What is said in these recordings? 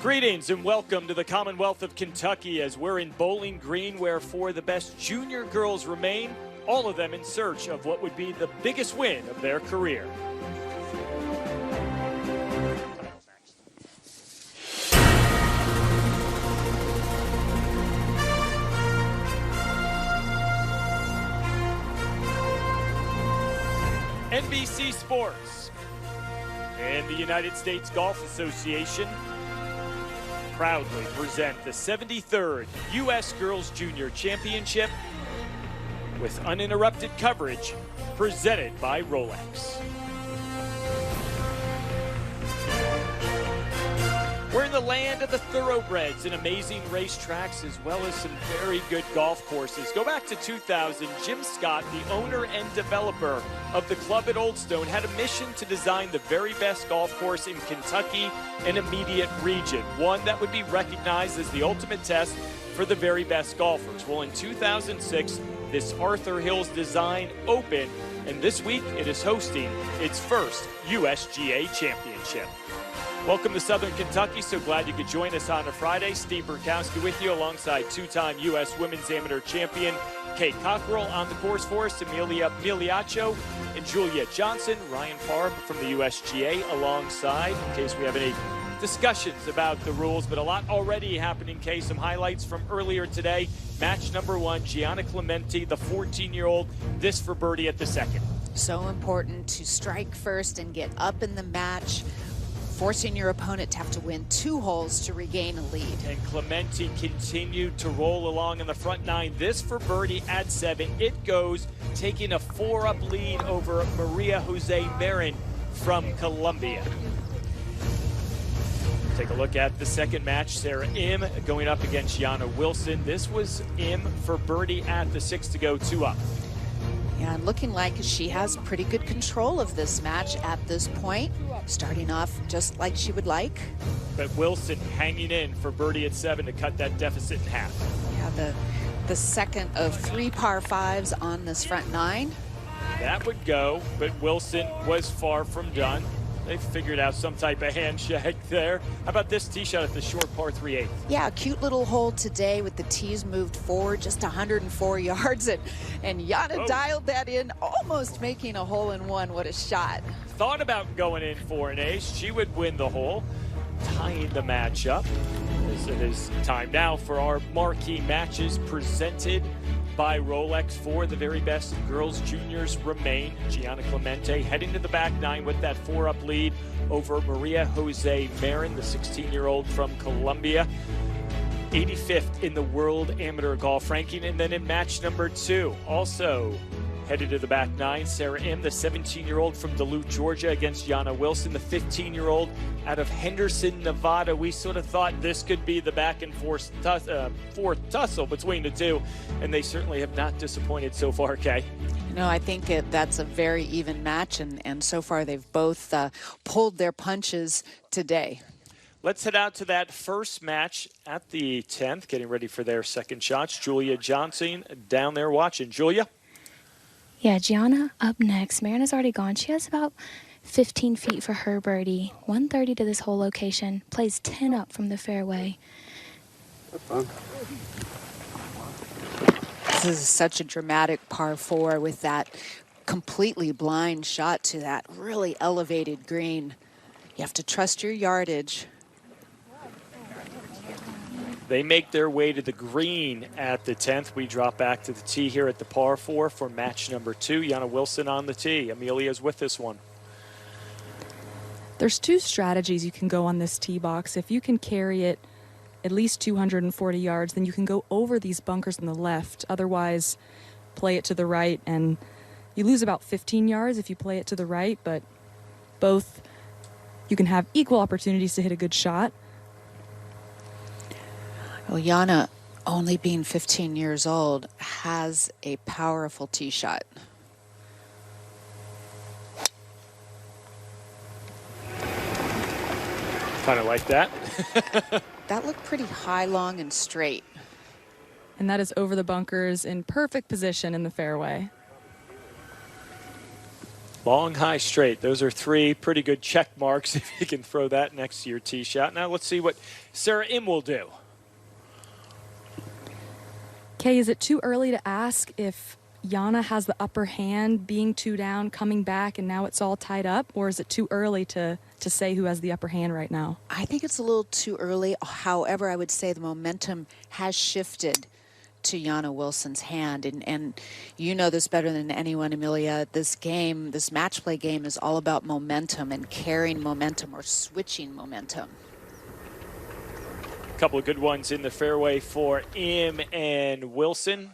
Greetings and welcome to the Commonwealth of Kentucky as we're in Bowling Green, where four of the best junior girls remain, all of them in search of what would be the biggest win of their career. NBC Sports and the United States Golf Association proudly present the 73rd U.S. Girls Junior Championship with uninterrupted coverage presented by Rolex. We're in the land of the thoroughbreds and amazing racetracks, as well as some very good golf courses. Go back to 2000, Jim Scott, the owner and developer of the club at Old Stone, had a mission to design the very best golf course in Kentucky and immediate region, one that would be recognized as the ultimate test for the very best golfers. Well, in 2006, this Arthur Hills design opened, and this week it is hosting its first USGA championship. Welcome to Southern Kentucky. So glad you could join us on a Friday. Steve Burkowski with you alongside two-time U.S. Women's Amateur Champion Kate Cockrell on the course for us, Amelia Migliaccio and Julia Johnson. Ryan Farb from the USGA alongside in case we have any discussions about the rules, but a lot already happening. Kay, some highlights from earlier today. Match number one, Gianna Clementi, the 14-year-old, this for birdie at the second. So important to strike first and get up in the match, forcing your opponent to have to win 2 holes to regain a lead. And Clementi continued to roll along in the front 9. This for birdie at 7. It goes, taking a 4-up lead over Maria Jose Marin from Colombia. Take a look at the second match. Sarah Im going up against Jana Wilson. This was Im for birdie at the 6 to go, 2 up. Yeah, and looking like she has pretty good control of this match at this point, starting off just like she would like. But Wilson hanging in for birdie at 7 to cut that deficit in half. Yeah, the second of 3 par 5s on this front 9. That would go, but Wilson was far from done. They figured out some type of handshake there. How about this tee shot at the short par 3/8? Yeah, a cute little hole today with the tees moved forward just 104 yards. And Jana dialed that in, almost making a hole-in-one. What a shot. Thought about going in for an ace. She would win the hole, tying the match up. As it is time now for our marquee matches presented by Rolex for the very best girls juniors remain. Gianna Clementi heading to the back 9 with that 4-up lead over Maria Jose Marin, the 16-year-old from Colombia. 85th in the world amateur golf ranking. And then in match number 2, also headed to the back 9, Sarah Im, the 17-year-old from Duluth, Georgia, against Jana Wilson, the 15-year-old out of Henderson, Nevada. We sort of thought this could be the back and forth tussle between the two, and they certainly have not disappointed so far, Kay. No, I think that's a very even match, and so far they've both pulled their punches today. Let's head out to that first match at the 10th, getting ready for their second shots. Julia Johnson down there watching. Julia? Yeah, Gianna up next. Marin has already gone. She has about 15 feet for her birdie. 130 to this whole location. Plays 10 up from the fairway. That's fun. This is such a dramatic par 4 with that completely blind shot to that really elevated green. You have to trust your yardage. They make their way to the green at the 10th. We drop back to the tee here at the par 4 for match number 2. Jana Wilson on the tee. Amelia's with this one. There's 2 strategies you can go on this tee box. If you can carry it at least 240 yards, then you can go over these bunkers on the left. Otherwise, play it to the right, and you lose about 15 yards if you play it to the right, but both, you can have equal opportunities to hit a good shot. Well, Jana, only being 15 years old, has a powerful tee shot. Kind of like that. That looked pretty high, long, and straight. And that is over the bunkers in perfect position in the fairway. Long, high, straight. Those are 3 pretty good check marks if you can throw that next to your tee shot. Now let's see what Sarah Im will do. Kay, is it too early to ask if Jana has the upper hand, being 2 down, coming back, and now it's all tied up? Or is it too early to say who has the upper hand right now? I think it's a little too early. However, I would say the momentum has shifted to Jana Wilson's hand. And you know this better than anyone, Amelia. This game, this match play game, is all about momentum and carrying momentum or switching momentum. A couple of good ones in the fairway for Im and Wilson.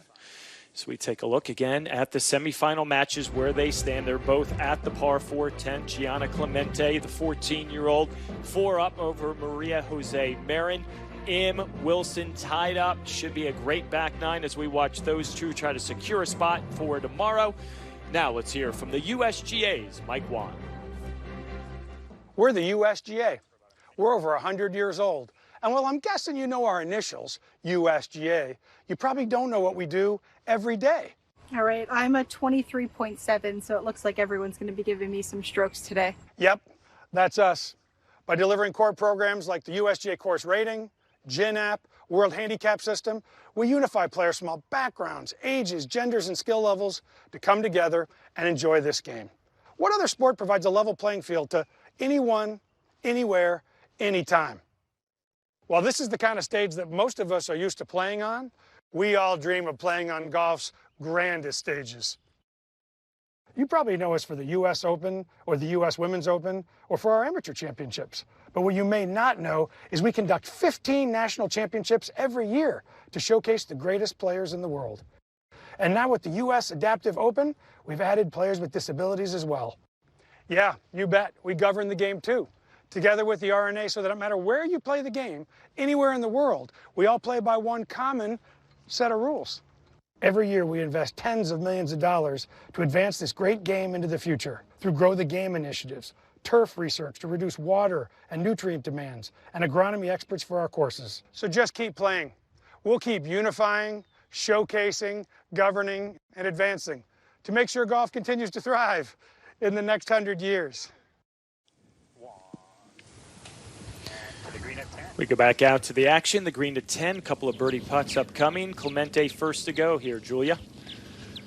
So we take a look again at the semifinal matches where they stand. They're both at the par 410. Gianna Clemente, the 14-year-old, 4 up over Maria Jose Marin. Im, Wilson tied up. Should be a great back 9 as we watch those 2 try to secure a spot for tomorrow. Now let's hear from the USGA's Mike Whan. We're the USGA. We're over 100 years old. And while I'm guessing you know our initials, USGA, you probably don't know what we do every day. All right, I'm a 23.7, so it looks like everyone's going to be giving me some strokes today. Yep, that's us. By delivering core programs like the USGA Course Rating, GIN app, World Handicap System, we unify players from all backgrounds, ages, genders, and skill levels to come together and enjoy this game. What other sport provides a level playing field to anyone, anywhere, anytime? While this is the kind of stage that most of us are used to playing on, we all dream of playing on golf's grandest stages. You probably know us for the U.S. Open or the U.S. Women's Open or for our amateur championships. But what you may not know is we conduct 15 national championships every year to showcase the greatest players in the world. And now with the U.S. Adaptive Open, we've added players with disabilities as well. Yeah, you bet, we govern the game too. Together with the R&A, so that no matter where you play the game, anywhere in the world, we all play by one common set of rules. Every year we invest tens of millions of dollars to advance this great game into the future through Grow the Game initiatives, turf research to reduce water and nutrient demands, and agronomy experts for our courses. So just keep playing. We'll keep unifying, showcasing, governing, and advancing to make sure golf continues to thrive in the next 100 years. We go back out to the action. The green to 10, couple of birdie putts upcoming. Clemente first to go here, Julia.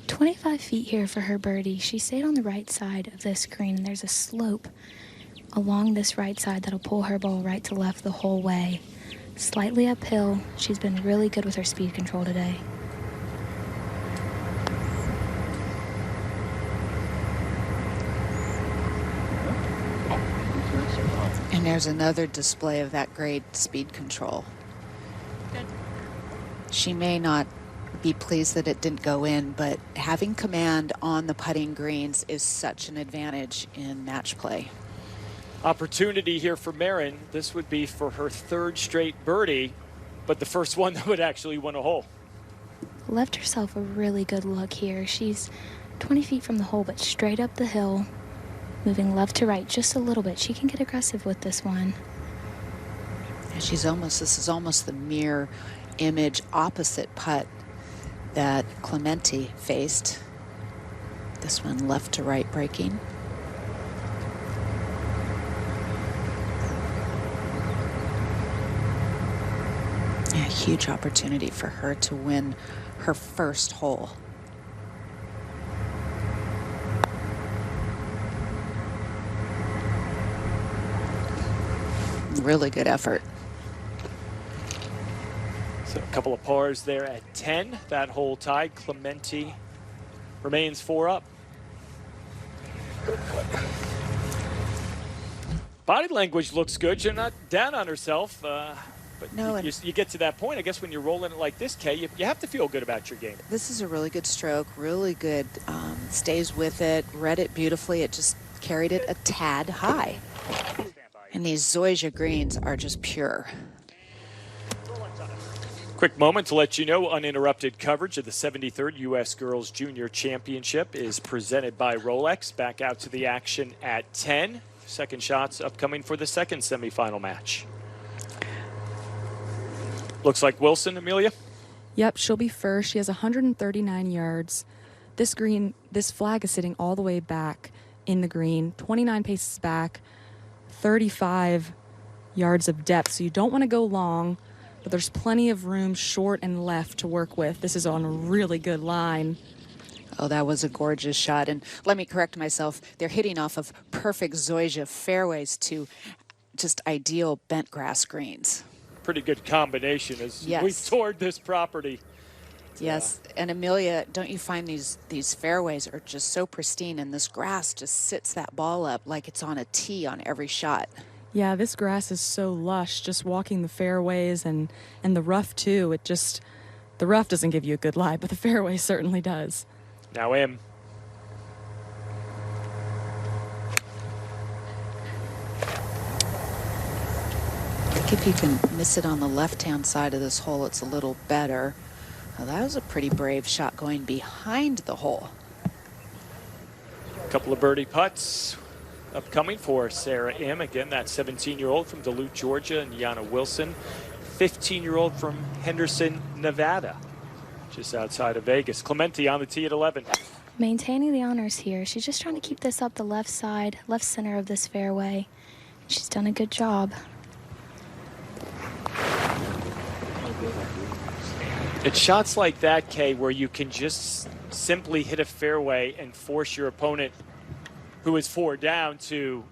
25 feet here for her birdie. She stayed on the right side of this green, and there's a slope along this right side that'll pull her ball right to left the whole way. Slightly uphill. She's been really good with her speed control today. And there's another display of that great speed control. Good. She may not be pleased that it didn't go in, but having command on the putting greens is such an advantage in match play. Opportunity here for Marin. This would be for her 3rd straight birdie, but the first one that would actually win a hole. Left herself a really good look here. She's 20 feet from the hole, but straight up the hill, moving left to right just a little bit. She can get aggressive with this one. This is almost the mirror image opposite putt that Clemente faced. This one left to right breaking. A huge opportunity for her to win her first hole. Really good effort. So a couple of pars there at 10. That hole tied. Clemente remains 4 up. Body language looks good. She's not down on herself. But No, you get to that point, I guess, when you're rolling it like this, Kay, you have to feel good about your game. This is a really good stroke, really good. Stays with it, read it beautifully. It just carried it a tad high. And these Zoysia greens are just pure. Quick moment to let you know uninterrupted coverage of the 73rd U.S. Girls Junior Championship is presented by Rolex. Back out to the action at 10. Second shots upcoming for the second semifinal match. Looks like Wilson, Amelia. Yep, she'll be first. She has 139 yards. This flag is sitting all the way back. in the green, 29 paces back, 35 yards of depth. So you don't want to go long, but there's plenty of room short and left to work with. This is on a really good line. Oh, that was a gorgeous shot. And let me correct myself. They're hitting off of perfect zoysia fairways to just ideal bent grass greens. Pretty good combination as Yes. we've toured this property. Yes, and Amelia, don't you find these fairways are just so pristine, and this grass just sits that ball up like it's on a tee on every shot. Yeah, this grass is so lush, just walking the fairways and the rough too. The rough doesn't give you a good lie, but the fairway certainly does. Now Im. I think if you can miss it on the left-hand side of this hole, it's a little better. Now, that was a pretty brave shot going behind the hole. A couple of birdie putts upcoming for Sarah Im. Again, that 17-year-old from Duluth, Georgia, and Yana Wilson, 15-year-old from Henderson, Nevada, just outside of Vegas. Clemente on the tee at 11. Maintaining the honors here. She's just trying to keep this up the left side, left center of this fairway. She's done a good job. It's shots like that, Kay, where you can just simply hit a fairway and force your opponent, who is 4 down, to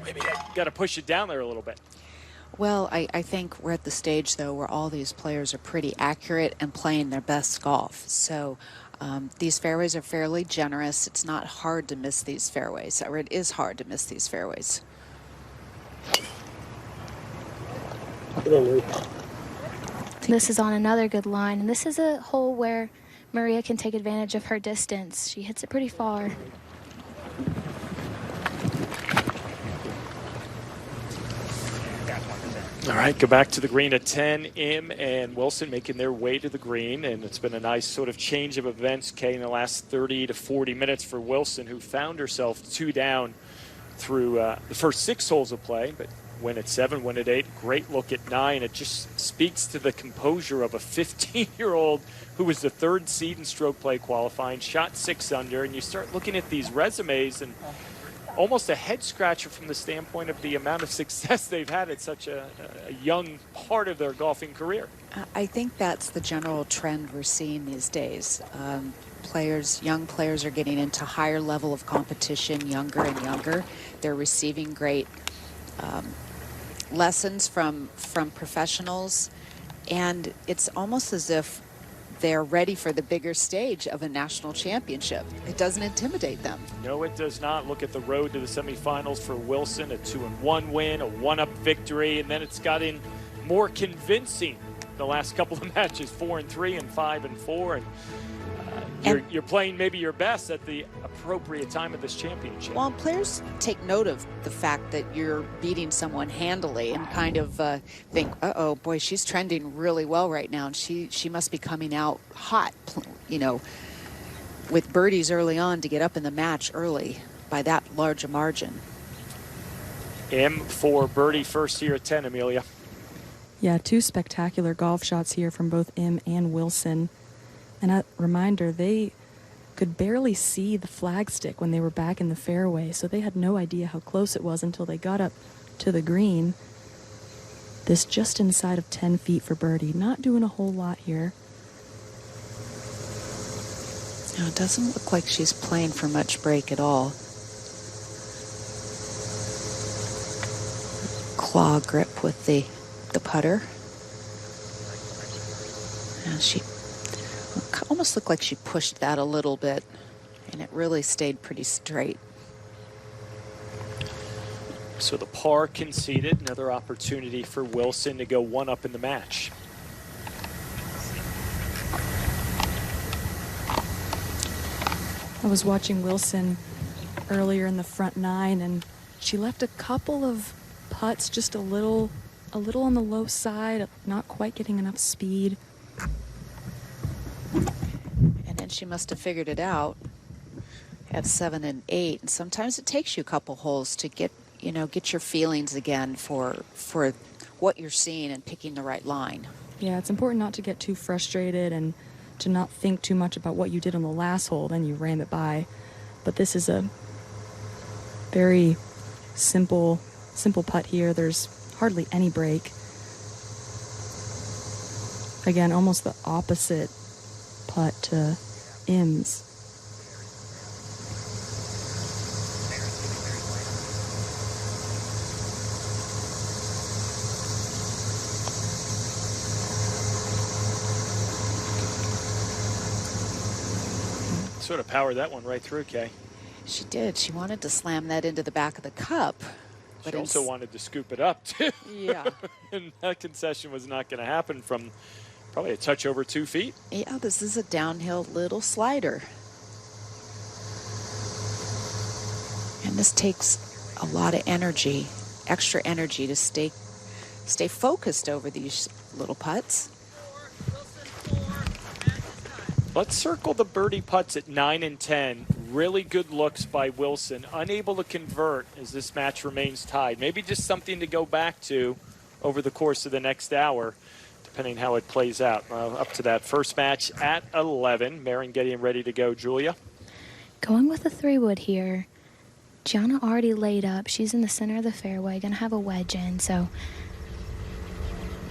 maybe got to push it down there a little bit. Well, I think we're at the stage, though, where all these players are pretty accurate and playing their best golf. So these fairways are fairly generous. It's not hard to miss these fairways, or it is hard to miss these fairways. This is on another good line, and this is a hole where Maria can take advantage of her distance. She hits it pretty far. All right, go back to the green at 10. Im and Wilson making their way to the green, and it's been a nice sort of change of events, Kay, in the last 30 to 40 minutes for Wilson, who found herself 2 down through the first 6 holes of play, but win at 7, win at 8, great look at 9. It just speaks to the composure of a 15-year-old who was the 3rd seed in stroke play qualifying, shot 6 under, and you start looking at these resumes and almost a head scratcher from the standpoint of the amount of success they've had at such a young part of their golfing career. I think that's the general trend we're seeing these days. Young players are getting into higher level of competition, younger and younger. They're receiving great lessons from professionals, and it's almost as if they're ready for the bigger stage of a national championship. It doesn't intimidate them. No, it does not. Look at the road to the semifinals for Wilson, a 2-1 win, a 1-up victory, and then it's gotten more convincing the last couple of matches, 4-3 and 5-4, and you're playing maybe your best at the appropriate time of this championship. Well, players take note of the fact that you're beating someone handily and kind of think, uh-oh, boy, she's trending really well right now, and she must be coming out hot, you know, with birdies early on to get up in the match early by that large a margin. Im for birdie first here at 10, Amelia. Yeah, 2 spectacular golf shots here from both Im and Wilson. And a reminder, they could barely see the flagstick when they were back in the fairway, so they had no idea how close it was until they got up to the green. This just inside of 10 feet for birdie. Not doing a whole lot here. Now, it doesn't look like she's playing for much break at all. Claw grip with the putter. And she almost looked like she pushed that a little bit, and it really stayed pretty straight. So the par conceded, another opportunity for Wilson to go 1 up in the match. I was watching Wilson earlier in the front 9, and she left a couple of putts just a little on the low side, not quite getting enough speed. And then she must have figured it out at 7 and 8. And sometimes it takes you a couple holes to get your feelings again for what you're seeing and picking the right line. Yeah, it's important not to get too frustrated and to not think too much about what you did on the last hole, then you ran it by. But this is a Very simple putt here. There's hardly any break. Again, almost the opposite putt to Im's. Sort of powered that one right through, Kay. She did. She wanted to slam that into the back of the cup. She also wanted to scoop it up, too. Yeah. And that concession was not going to happen from probably a touch over 2 feet. Yeah, this is a downhill little slider. And this takes a lot of energy, extra energy to stay focused over these little putts. Let's circle the birdie putts at 9 and 10. Really good looks by Wilson. Unable to convert as this match remains tied. Maybe just something to go back to over the course of the next hour, depending how it plays out. Up to that first match at 11. Marin getting ready to go. Julia? Going with the 3-wood here. Gianna already laid up. She's in the center of the fairway, going to have a wedge in. So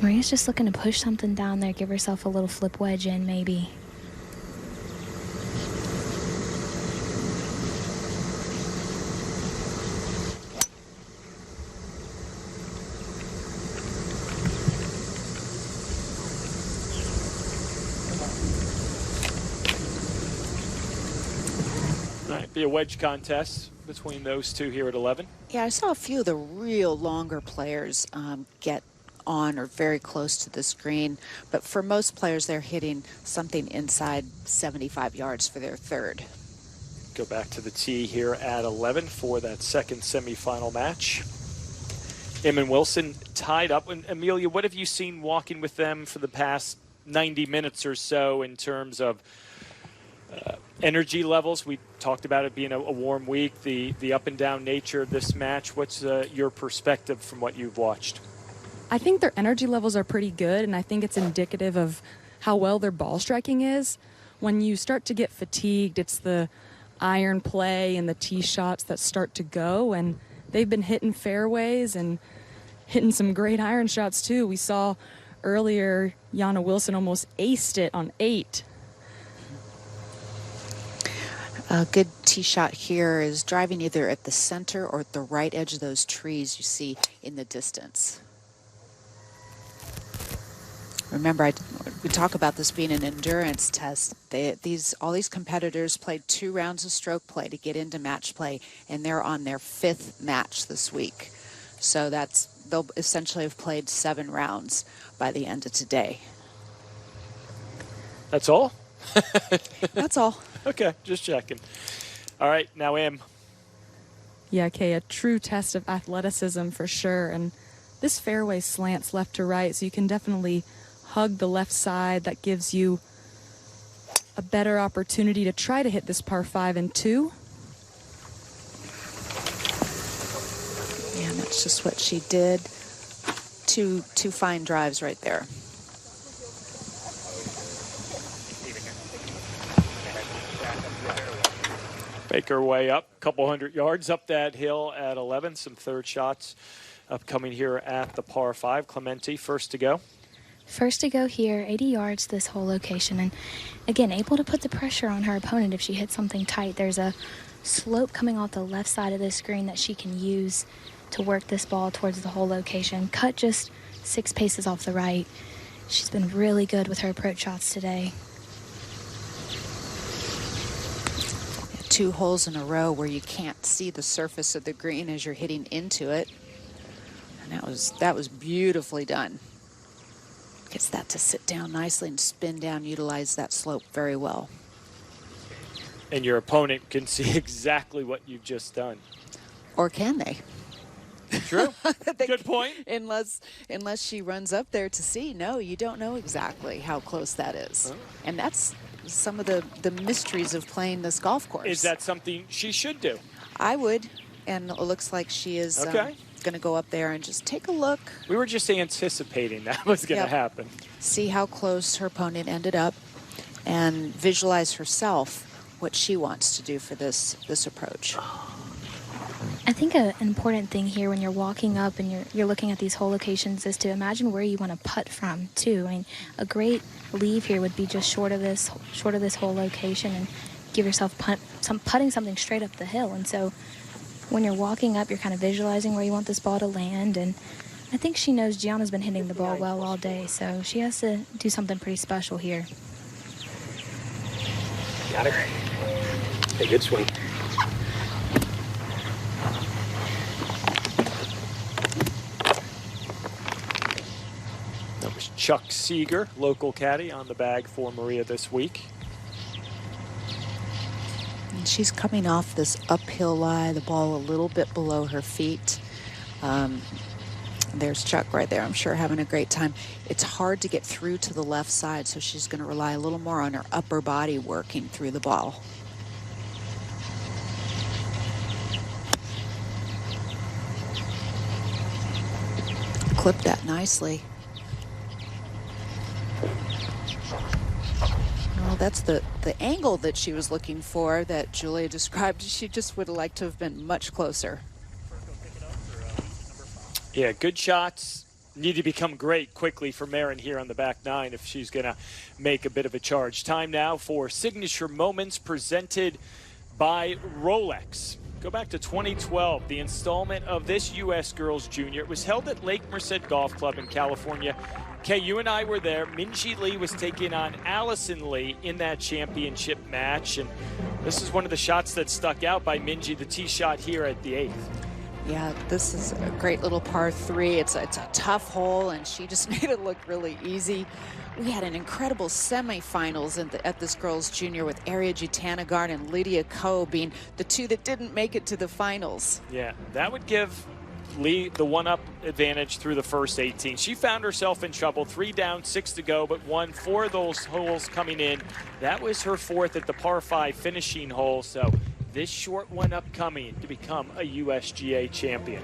Maria's just looking to push something down there, give herself a little flip wedge in maybe. Be a wedge contest between those two here at 11. Yeah, I saw a few of the real longer players get on or very close to this green, but for most players, they're hitting something inside 75 yards for their third. Go back to the tee here at 11 for that second semifinal match. Im and Wilson tied up. And Amelia, what have you seen walking with them for the past 90 minutes or so in terms of energy levels? We talked about it being a warm week, the up and down nature of this match. What's your perspective from what you've watched? I think their energy levels are pretty good, and I think it's indicative of how well their ball striking is. When you start to get fatigued, it's the iron play and the tee shots that start to go, and they've been hitting fairways and hitting some great iron shots too. We saw earlier Gianna Wilson almost aced it on 8. A good tee shot here is driving either at the center or at the right edge of those trees you see in the distance. Remember, we talk about this being an endurance test. All these competitors played 2 rounds of stroke play to get into match play, and they're on their 5th match this week. So they'll essentially have played 7 rounds by the end of today. That's all? That's all. Okay, just checking. All right, now Im. Yeah, Kay, a true test of athleticism for sure. And this fairway slants left to right, so you can definitely hug the left side. That gives you a better opportunity to try to hit this par 5 and 2. Yeah, and that's just what she did. Two fine drives right there. Make her way up a couple hundred yards up that hill at 11. Some third shots upcoming here at the par 5. Clemente, first to go. First to go here, 80 yards this whole location. And again, able to put the pressure on her opponent if she hits something tight. There's a slope coming off the left side of the screen that she can use to work this ball towards the whole location. Cut just 6 paces off the right. She's been really good with her approach shots today. 2 holes in a row where you can't see the surface of the green as you're hitting into it. And that was beautifully done. Gets that to sit down nicely and spin down, utilize that slope very well. And your opponent can see exactly what you've just done. Or can they? True. Good point. Unless she runs up there to see. No, you don't know exactly how close that is. Oh. And that's some of the mysteries of playing this golf course. Is that something she should do? I would. And it looks like she is going to go up there and just take a look. We were just anticipating that was going to happen. See how close her opponent ended up and visualize herself what she wants to do for this approach. I think an important thing here when you're walking up and you're looking at these hole locations is to imagine where you want to putt from too. I mean, a great leave here would be just short of this hole location and give yourself putting something straight up the hill. And so when you're walking up, you're kind of visualizing where you want this ball to land. And I think she knows Gianna's been hitting the ball well all day, so she has to do something pretty special here. Got it. Hey, good swing. That was Chuck Seeger, local caddy, on the bag for Maria this week. And she's coming off this uphill lie, the ball a little bit below her feet. There's Chuck right there, I'm sure having a great time. It's hard to get through to the left side, so she's going to rely a little more on her upper body working through the ball. Clipped that nicely. Well, that's the angle that she was looking for that Julia described. She just would have liked to have been much closer. Yeah, good shots need to become great quickly for Marin here on the back nine if she's going to make a bit of a charge. Time now for Signature Moments presented by Rolex. Go back to 2012, the installment of this U.S. Girls Junior. It was held at Lake Merced Golf Club in California. Kay, you and I were there. Minjee Lee was taking on Allison Lee in that championship match. And this is one of the shots that stuck out by Minjee, the tee shot here at the 8th. Yeah, this is a great little par 3. It's a tough hole, and she just made it look really easy. We had an incredible semifinals at this girls' junior with Aria Jutanagarn and Lydia Ko being the two that didn't make it to the finals. Yeah, that would give Lee the one-up advantage through the first 18. She found herself in trouble, 3 down, 6 to go, but won 4 of those holes coming in. That was her 4th at the par 5 finishing hole, so this short one upcoming to become a USGA champion.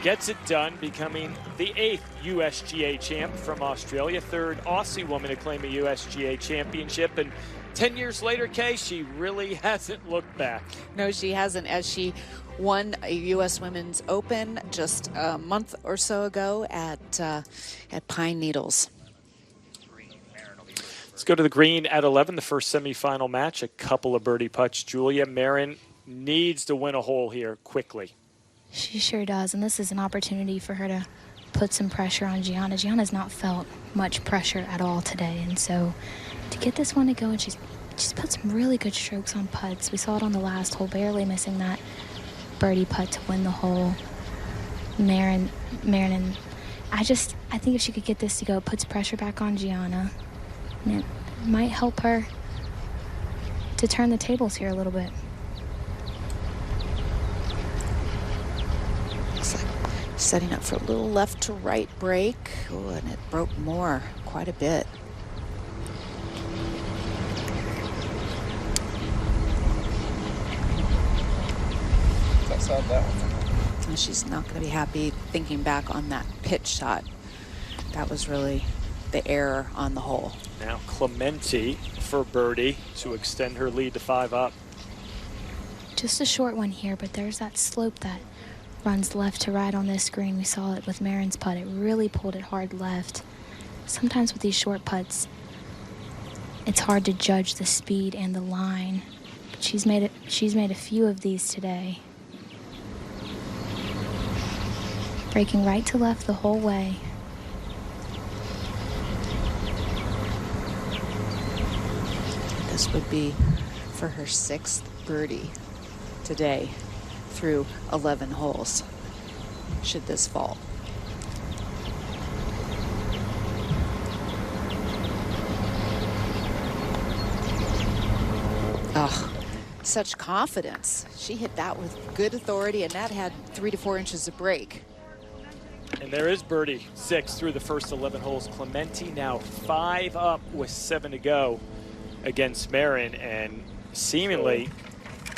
Gets it done, becoming the 8th USGA champ from Australia, 3rd Aussie woman to claim a USGA championship. And 10 years later, Kay, she really hasn't looked back. No, she hasn't, as she won a U.S. Women's Open just a month or so ago at Pine Needles. Let's go to the green at 11, the first semifinal match. A couple of birdie putts. Julia Marin needs to win a hole here quickly. She sure does, and this is an opportunity for her to put some pressure on Gianna. Gianna's not felt much pressure at all today, and so to get this one to go, and she's put some really good strokes on putts. We saw it on the last hole, barely missing that birdie putt to win the hole. Marin, and I think if she could get this to go, it puts pressure back on Gianna, and it might help her to turn the tables here a little bit. Looks like setting up for a little left to right break. Oh, and it broke more, quite a bit. Outside that one. And she's not going to be happy thinking back on that pitch shot. That was really the error on the hole. Now Clementi for birdie to extend her lead to 5 up. Just a short one here, but there's that slope that runs left to right on this green. We saw it with Marin's putt. It really pulled it hard left. Sometimes with these short putts, it's hard to judge the speed and the line. But she's made a few of these today. Breaking right to left the whole way. This would be for her 6th birdie today through 11 holes, should this fall. Oh, such confidence. She hit that with good authority, and that had 3 to 4 inches of break. And there is birdie 6 through the first 11 holes. Clementi now 5 up with 7 to go against Marin, and seemingly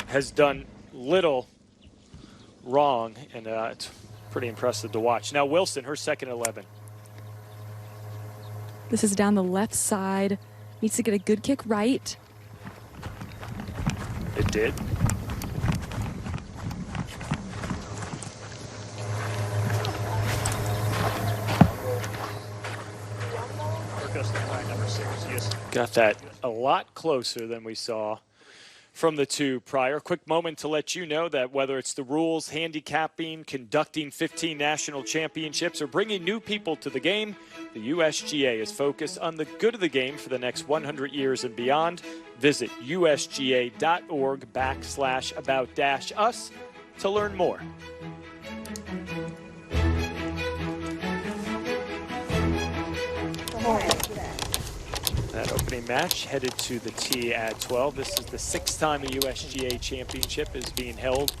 has done little wrong, and it's pretty impressive to watch. Now Wilson, her second 11. This is down the left side. Needs to get a good kick right. It did. Got that a lot closer than we saw from the two prior. Quick moment to let you know that whether it's the rules, handicapping, conducting 15 national championships, or bringing new people to the game, the USGA is focused on the good of the game for the next 100 years and beyond. Visit usga.org/about-us to learn more. That opening match headed to the tee at 12. This is the 6th time a USGA championship is being held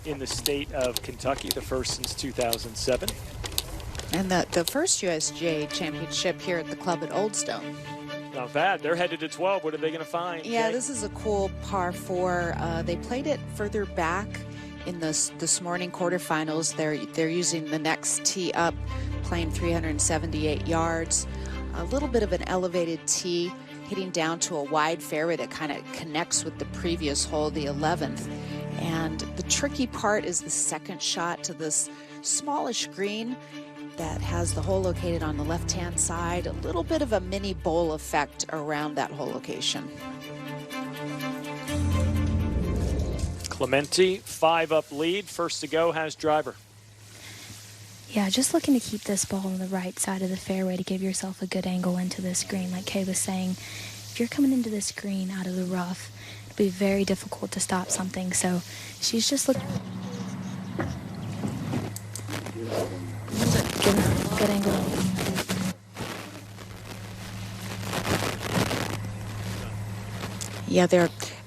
in the state of Kentucky, the first since 2007. And the first USGA championship here at the club at Old Stone. Not bad. They're headed to 12. What are they going to find? Yeah, Jay? this is a cool par 4. They played it further back in this morning quarterfinals. They're using the next tee up, playing 378 yards. A little bit of an elevated tee, hitting down to a wide fairway that kind of connects with the previous hole, the 11th. And the tricky part is the second shot to this smallish green that has the hole located on the left-hand side. A little bit of a mini bowl effect around that hole location. Clemente, 5-up lead. First to go has driver. Yeah, just looking to keep this ball on the right side of the fairway to give yourself a good angle into this green. Like Kay was saying, if you're coming into this green out of the rough, it'll be very difficult to stop something. So she's just looking good angle. Yeah,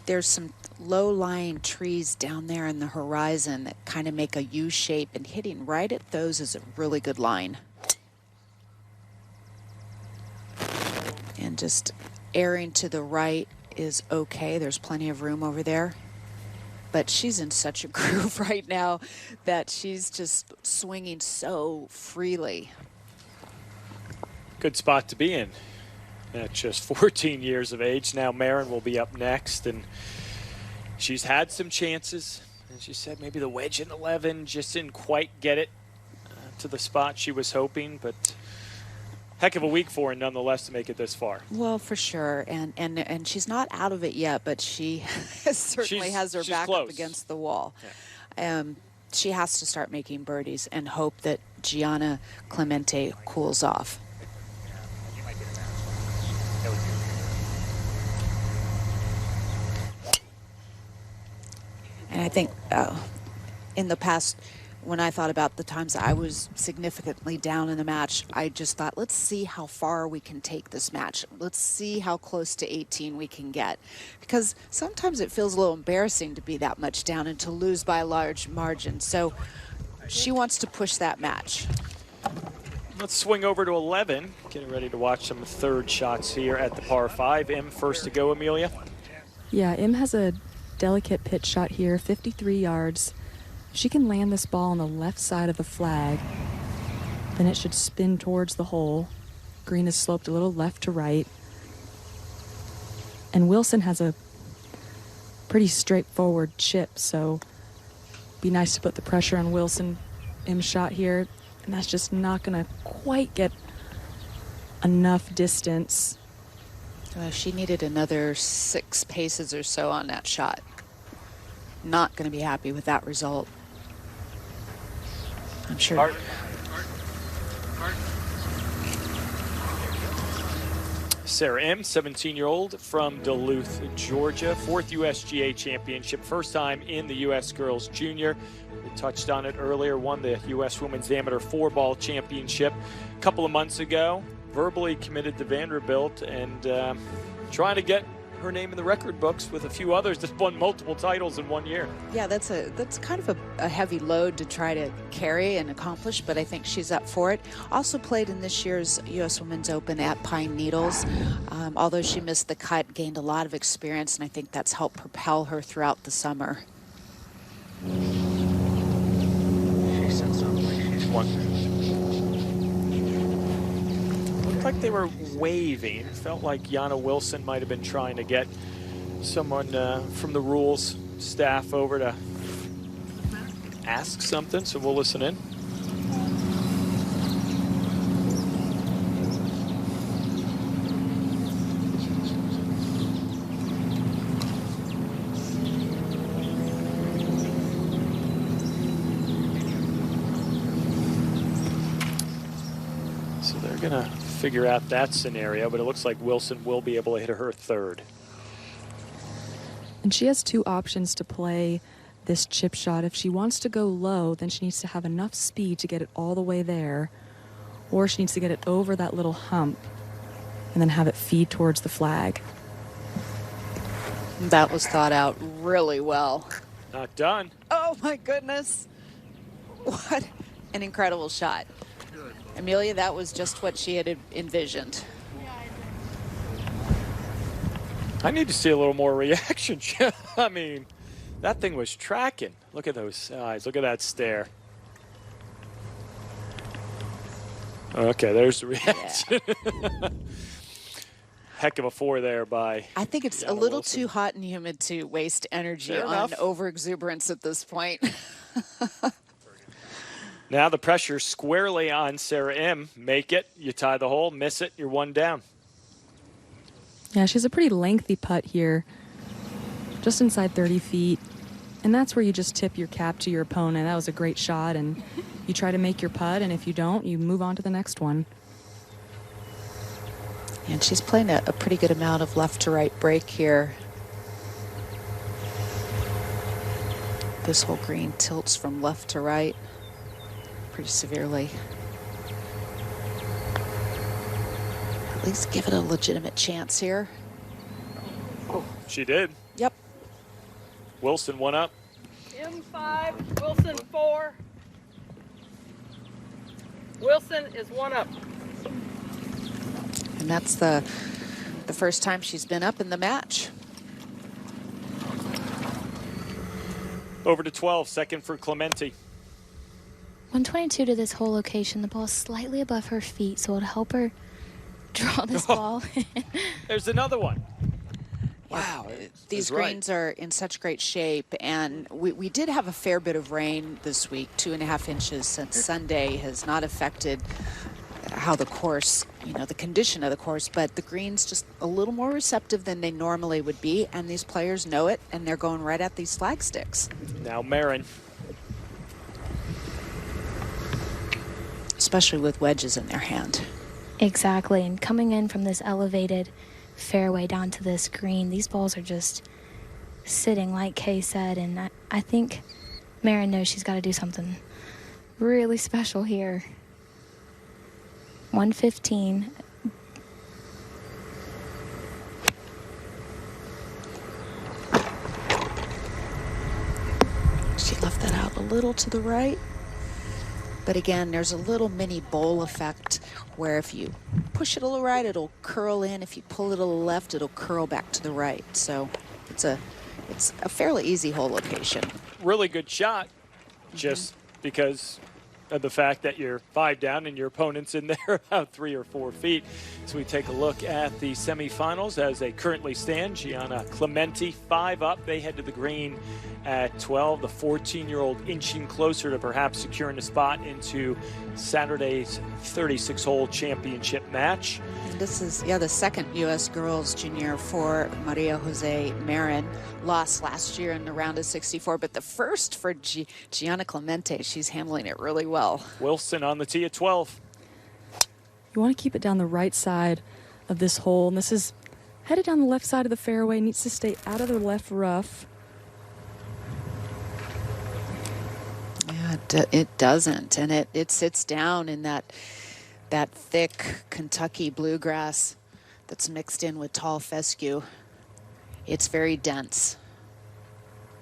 there's some low-lying trees down there in the horizon that kind of make a U shape, and hitting right at those is a really good line. And just airing to the right is okay. There's plenty of room over there. But she's in such a groove right now that she's just swinging so freely. Good spot to be in at just 14 years of age. Now Marin will be up next, and she's had some chances. And she said maybe the wedge in 11 just didn't quite get it to the spot she was hoping, but heck of a week for her nonetheless to make it this far. Well, for sure, and she's not out of it yet, but she certainly has her back close. up against the wall. Yeah. She has to start making birdies and hope that Gianna Clemente cools off. And I think in the past, when I thought about the times I was significantly down in the match, I just thought, let's see how far we can take this match. Let's see how close to 18 we can get. Because sometimes it feels a little embarrassing to be that much down and to lose by a large margin. So she wants to push that match. Let's swing over to 11. Getting ready to watch some third shots here at the par 5. Im first to go, Amelia. Yeah, Im has a delicate pitch shot here, 53 yards. If she can land this ball on the left side of the flag, then it should spin towards the hole. Green is sloped a little left to right. And Wilson has a pretty straightforward chip, so be nice to put the pressure on Wilson. Im shot here, and that's just not going to quite get enough distance. She needed another 6 paces or so on that shot. Not going to be happy with that result. I'm sure. Sarah Im, 17-year-old from Duluth, Georgia. 4th USGA championship. First time in the U.S. Girls Junior. We touched on it earlier. Won the U.S. Women's Amateur 4-ball championship a couple of months ago. Verbally committed to Vanderbilt and trying to get her name in the record books with a few others that won multiple titles in 1 year. Yeah, that's kind of a heavy load to try to carry and accomplish, but I think she's up for it. Also played in this year's U.S. Women's Open at Pine Needles. Although she missed the cut, gained a lot of experience, and I think that's helped propel her throughout the summer. She said something like she's wondering. Looked like they were waving. Felt like Gianna Wilson might have been trying to get someone from the rules staff over to ask something, so we'll listen in. They're going to figure out that scenario, but it looks like Wilson will be able to hit her third. And she has two options to play this chip shot. If she wants to go low, then she needs to have enough speed to get it all the way there, or she needs to get it over that little hump and then have it feed towards the flag. That was thought out really well. Not done. Oh my goodness. What an incredible shot. Amelia, that was just what she had envisioned. I need to see a little more reaction. I mean, that thing was tracking. Look at those eyes. Look at that stare. Okay, there's the reaction. Yeah. Heck of a four there by I think it's Yana a little Wilson. too hot and humid to waste energy Fair on enough. overexuberance at this point. Now the pressure squarely on Sarah M. Make it, you tie the hole, miss it, you're one down. Yeah, she has a pretty lengthy putt here, just inside 30 feet. And that's where you just tip your cap to your opponent. That was a great shot, and you try to make your putt, and if you don't, you move on to the next one. And she's playing a pretty good amount of left to right break here. This whole green tilts from left to right pretty severely. At least give it a legitimate chance here. She did. Yep. Wilson one up. M5, Wilson 4. Wilson is one up. And that's the first time she's been up in the match. Over to 12, second for Clemente. 122 to this whole location. The ball's slightly above her feet, so it'll help her draw this ball. There's another one. Wow. These That's right. greens are in such great shape, and we did have a fair bit of rain this week. 2.5 inches since Sunday has not affected how the course, the condition of the course, but the greens just a little more receptive than they normally would be, and these players know it, and they're going right at these flag sticks. Now Marin. Especially with wedges in their hand. Exactly, and coming in from this elevated fairway down to this green, these balls are just sitting, like Kay said, and I think Marin knows she's got to do something really special here. 115. She left that out a little to the right. But again, there's a little mini bowl effect where if you push it a little right, it'll curl in. If you pull it a little left, it'll curl back to the right. So it's a fairly easy hole location. Really good shot, just because of the fact that you're 5 down and your opponent's in there about 3 or 4 feet. So we take a look at the semifinals as they currently stand. Gianna Clemente 5 up. They head to the green at 12. The 14-year-old inching closer to perhaps securing a spot into Saturday's 36-hole championship match. And this is, the second U.S. girls junior for Maria Jose Marin. Lost last year in the round of 64, but the first for Gianna Clemente. She's handling it really well. Wilson on the tee at 12. You want to keep it down the right side of this hole, and this is headed down the left side of the fairway, needs to stay out of the left rough. Yeah, it doesn't, and it sits down in that thick Kentucky bluegrass that's mixed in with tall fescue. It's very dense.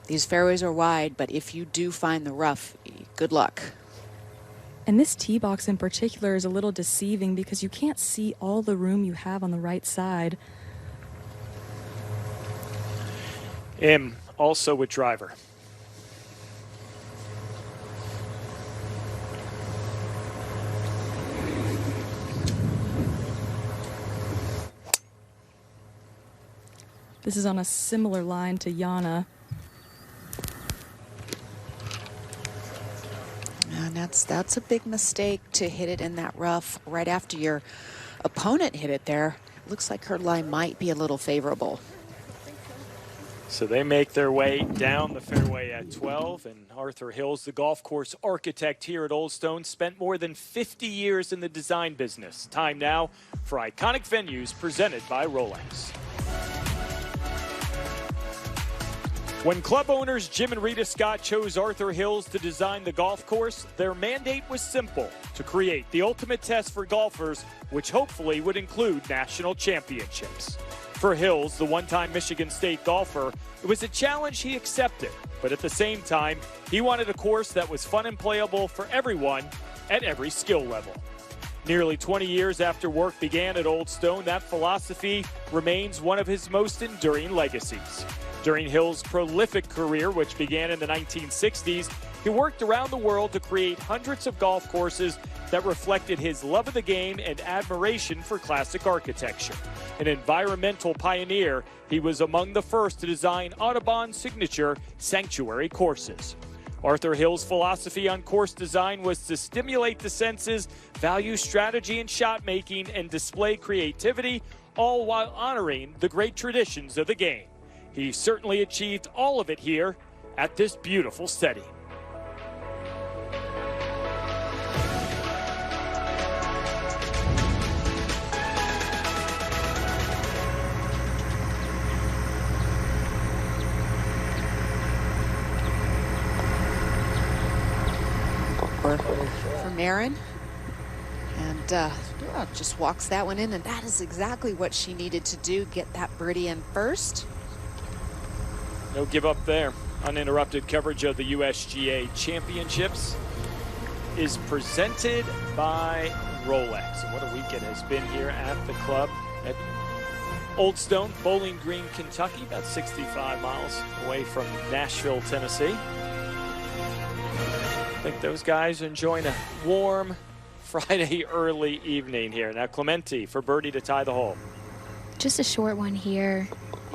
These fairways are wide, but if you do find the rough, good luck. And this tee box in particular is a little deceiving because you can't see all the room you have on the right side. M also with driver. This is on a similar line to Yana. And that's a big mistake to hit it in that rough right after your opponent hit it there. Looks like her lie might be a little favorable. So they make their way down the fairway at 12, and Arthur Hills, the golf course architect here at Old Stone, spent more than 50 years in the design business. Time now for Iconic Venues presented by Rolex. When club owners Jim and Rita Scott chose Arthur Hills to design the golf course, their mandate was simple: to create the ultimate test for golfers, which hopefully would include national championships. For Hills, the one-time Michigan State golfer, it was a challenge he accepted. But at the same time, he wanted a course that was fun and playable for everyone at every skill level. Nearly 20 years after work began at Old Stone, that philosophy remains one of his most enduring legacies. During Hills' prolific career, which began in the 1960s, he worked around the world to create hundreds of golf courses that reflected his love of the game and admiration for classic architecture. An environmental pioneer, he was among the first to design Audubon's signature sanctuary courses. Arthur Hills' philosophy on course design was to stimulate the senses, value strategy and shot making, and display creativity, all while honoring the great traditions of the game. He certainly achieved all of it here at this beautiful setting. From Aaron, and just walks that one in, and that is exactly what she needed to do, get that birdie in first. No give up there. Uninterrupted coverage of the USGA Championships is presented by Rolex. And what a week it has been here at the club at Old Stone, Bowling Green, Kentucky, about 65 miles away from Nashville, Tennessee. I think those guys are enjoying a warm Friday early evening here. Now Clemente for birdie to tie the hole. Just a short one here,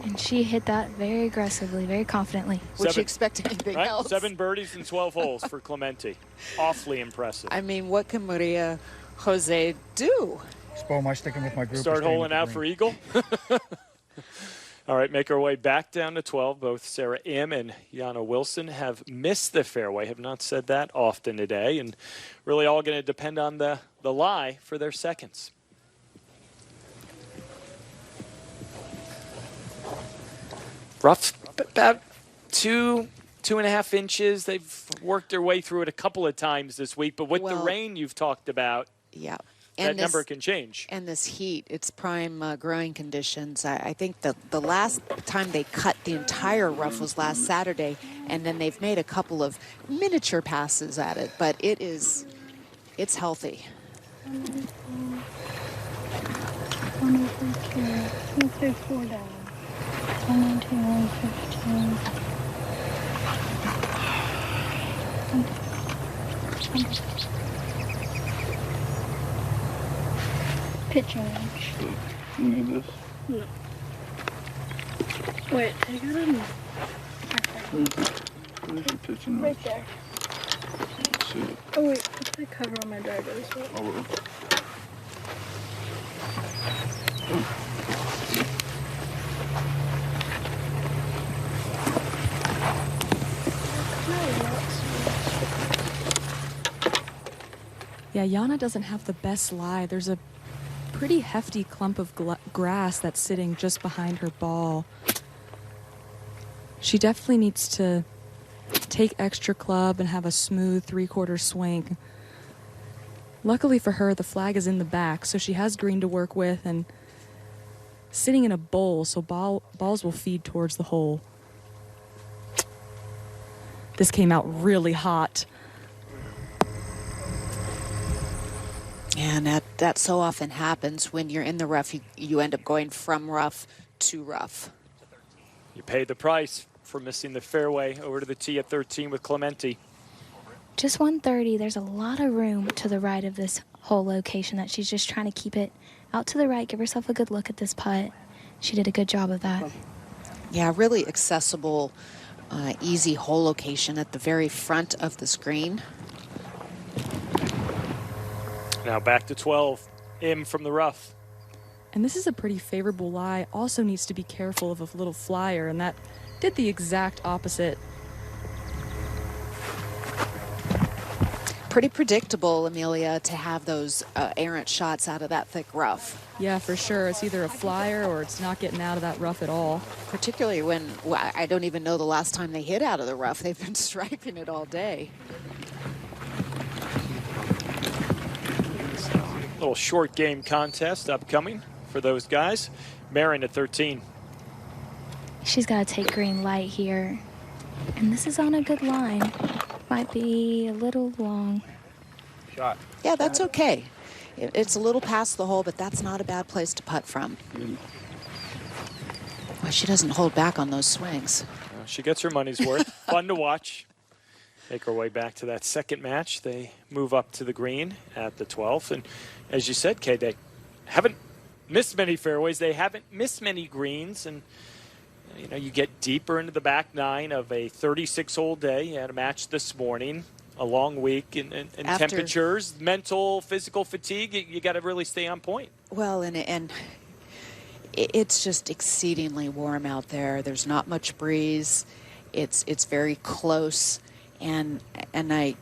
and she hit that very aggressively, very confidently. Would you expect anything else? 7 birdies in 12 holes for Clemente. Awfully impressive. I mean, what can Maria Jose do? Spo, am I sticking with my group? Start holing out for Eagle. All right, make our way back down to 12. Both Sarah Im and Yana Wilson have missed the fairway, have not said that often today, and really all going to depend on the lie for their seconds. Rough, about 2.5 inches. They've worked their way through it a couple of times this week, but with the rain you've talked about, yeah, that number can change. And this heat, it's prime growing conditions. I think the last time they cut the entire rough was last Saturday, and then they've made a couple of miniature passes at it, but it's healthy. 104 down. 119, 115. Pitching range. You need this? No. Wait, I got it. Where's your pitching range? Right there. Let's see it. Oh wait, put the cover on my driver as well. I will. Yeah, Yana doesn't have the best lie. There's a pretty hefty clump of grass that's sitting just behind her ball. She definitely needs to take extra club and have a smooth 3/4 swing. Luckily for her, the flag is in the back, so she has green to work with and sitting in a bowl, so balls will feed towards the hole. This came out really hot. And that so often happens when you're in the rough. You end up going from rough to rough. You paid the price for missing the fairway over to the tee at 13 with Clemente. Just 130. There's a lot of room to the right of this hole location that she's just trying to keep it out to the right. Give herself a good look at this putt. She did a good job of that. Yeah, really accessible, easy hole location at the very front of the screen. Now back to 12. Im from the rough. And this is a pretty favorable lie. Also needs to be careful of a little flyer, and that did the exact opposite. Pretty predictable, Amelia, to have those errant shots out of that thick rough. Yeah, for sure. It's either a flyer or it's not getting out of that rough at all. Particularly when, well, I don't even know the last time they hit out of the rough. They've been striping it all day. Little short game contest upcoming for those guys. Marin at 13. She's got to take green light here. And this is on a good line. Might be a little long. Shot. Yeah, that's okay. It's a little past the hole, but that's not a bad place to putt from. Well, she doesn't hold back on those swings. She gets her money's worth. Fun to watch. Make her way back to that second match. They move up to the green at the 12th. And as you said, Kay, they haven't missed many fairways. They haven't missed many greens. And, you know, you get deeper into the back nine of a 36-hole day. You had a match this morning, a long week, and temperatures, mental, physical fatigue. You got to really stay on point. Well, and it's just exceedingly warm out there. There's not much breeze. It's very close. And I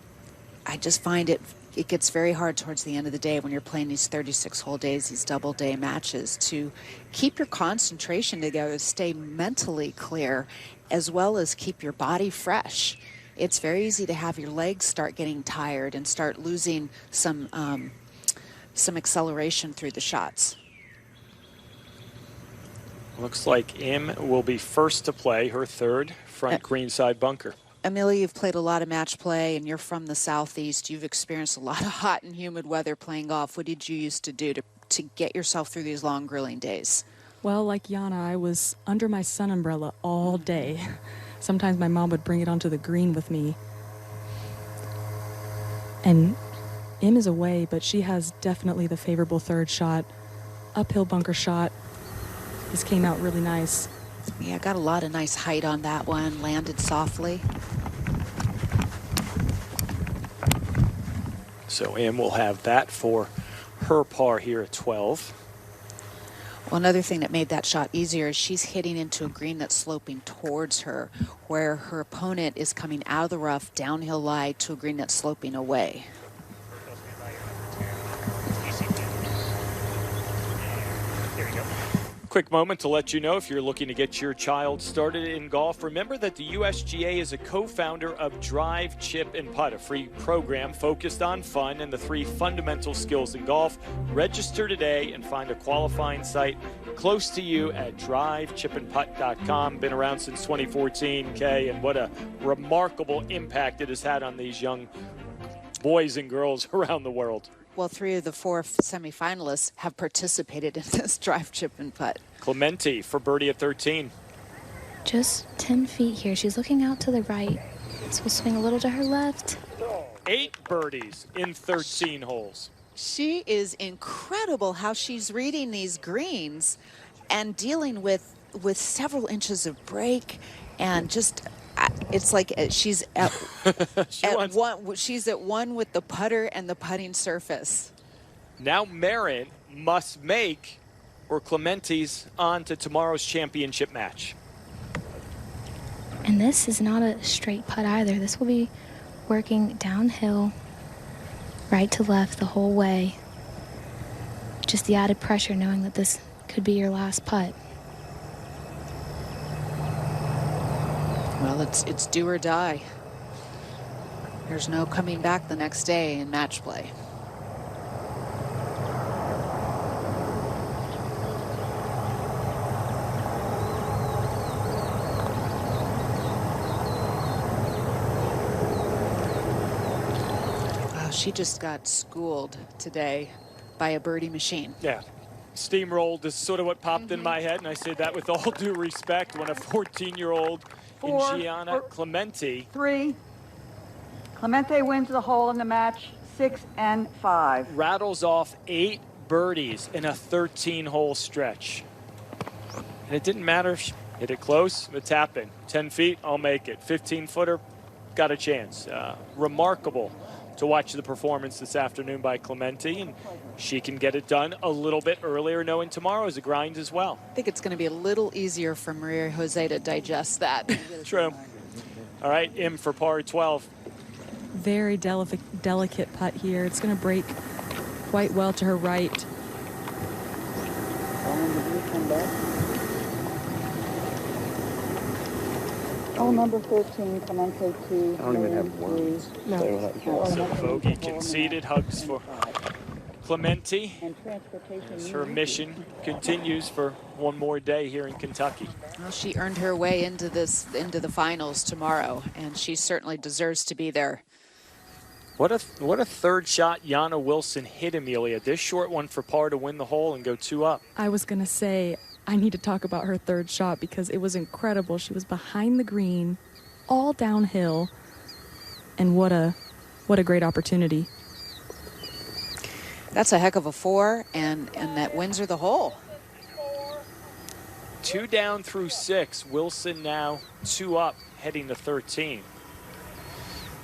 just find it gets very hard towards the end of the day when you're playing these 36-hole days, these double-day matches, to keep your concentration together, stay mentally clear, as well as keep your body fresh. It's very easy to have your legs start getting tired and start losing some acceleration through the shots. Looks like Im will be first to play her third front greenside bunker. Amelia, you've played a lot of match play, and you're from the Southeast. You've experienced a lot of hot and humid weather playing golf. What did you used to do to get yourself through these long, grilling days? Well, like Yana, I was under my sun umbrella all day. Sometimes my mom would bring it onto the green with me. And Im is away, but she has definitely the favorable third shot. Uphill bunker shot. This came out really nice. Yeah, got a lot of nice height on that one. Landed softly. So Im will have that for her par here at 12. Well, another thing that made that shot easier is she's hitting into a green that's sloping towards her, where her opponent is coming out of the rough, downhill lie to a green that's sloping away. Quick moment to let you know, if you're looking to get your child started in golf, remember that the USGA is a co-founder of Drive, Chip, and Putt, a free program focused on fun and the 3 fundamental skills in golf. Register today and find a qualifying site close to you at drivechipandputt.com. Been around since 2014, Kay, and what a remarkable impact it has had on these young boys and girls around the world. Well, 3 of the 4 semifinalists have participated in this Drive, Chip, and Putt. Clemente for birdie at 13. Just 10 feet here. She's looking out to the right. So we'll swing a little to her left. 8 birdies in 13 holes. She is incredible how she's reading these greens and dealing with several inches of break, and just it's like she's at she's at one with the putter and the putting surface. Now Marin must make, or Clemente's on to tomorrow's championship match. And this is not a straight putt either. This will be working downhill, right to left the whole way. Just the added pressure knowing that this could be your last putt. Well, it's do or die. There's no coming back the next day in match play. Wow, she just got schooled today by a birdie machine. Yeah. Steamrolled is sort of what popped in my head, and I say that with all due respect when a 14-year-old Gianna Clemente. 3. Clemente wins the hole in the match, 6 and 5. Rattles off 8 birdies in a 13-hole stretch. And it didn't matter if she hit it close, it's happened. 10 feet, I'll make it. 15-footer, got a chance. Remarkable to watch the performance this afternoon by Clemente, and she can get it done a little bit earlier, knowing tomorrow is a grind as well. I think it's going to be a little easier for Maria Jose to digest that. True. All right, Im for par 12. Very delicate putt here. It's going to break quite well to her right. Oh, number 13, Clemente 2. I don't even have words. No. So bogey conceded. Hugs for Clemente as her mission continues for one more day here in Kentucky. Well, she earned her way into the finals tomorrow, and she certainly deserves to be there. What a third shot Jana Wilson hit, Amelia. This short one for par to win the hole and go 2 up. I was going to say, I need to talk about her third shot because it was incredible. She was behind the green, all downhill, and what a great opportunity. That's a heck of a 4, and that wins her the hole. 2 down through 6. Wilson now 2 up, heading to 13.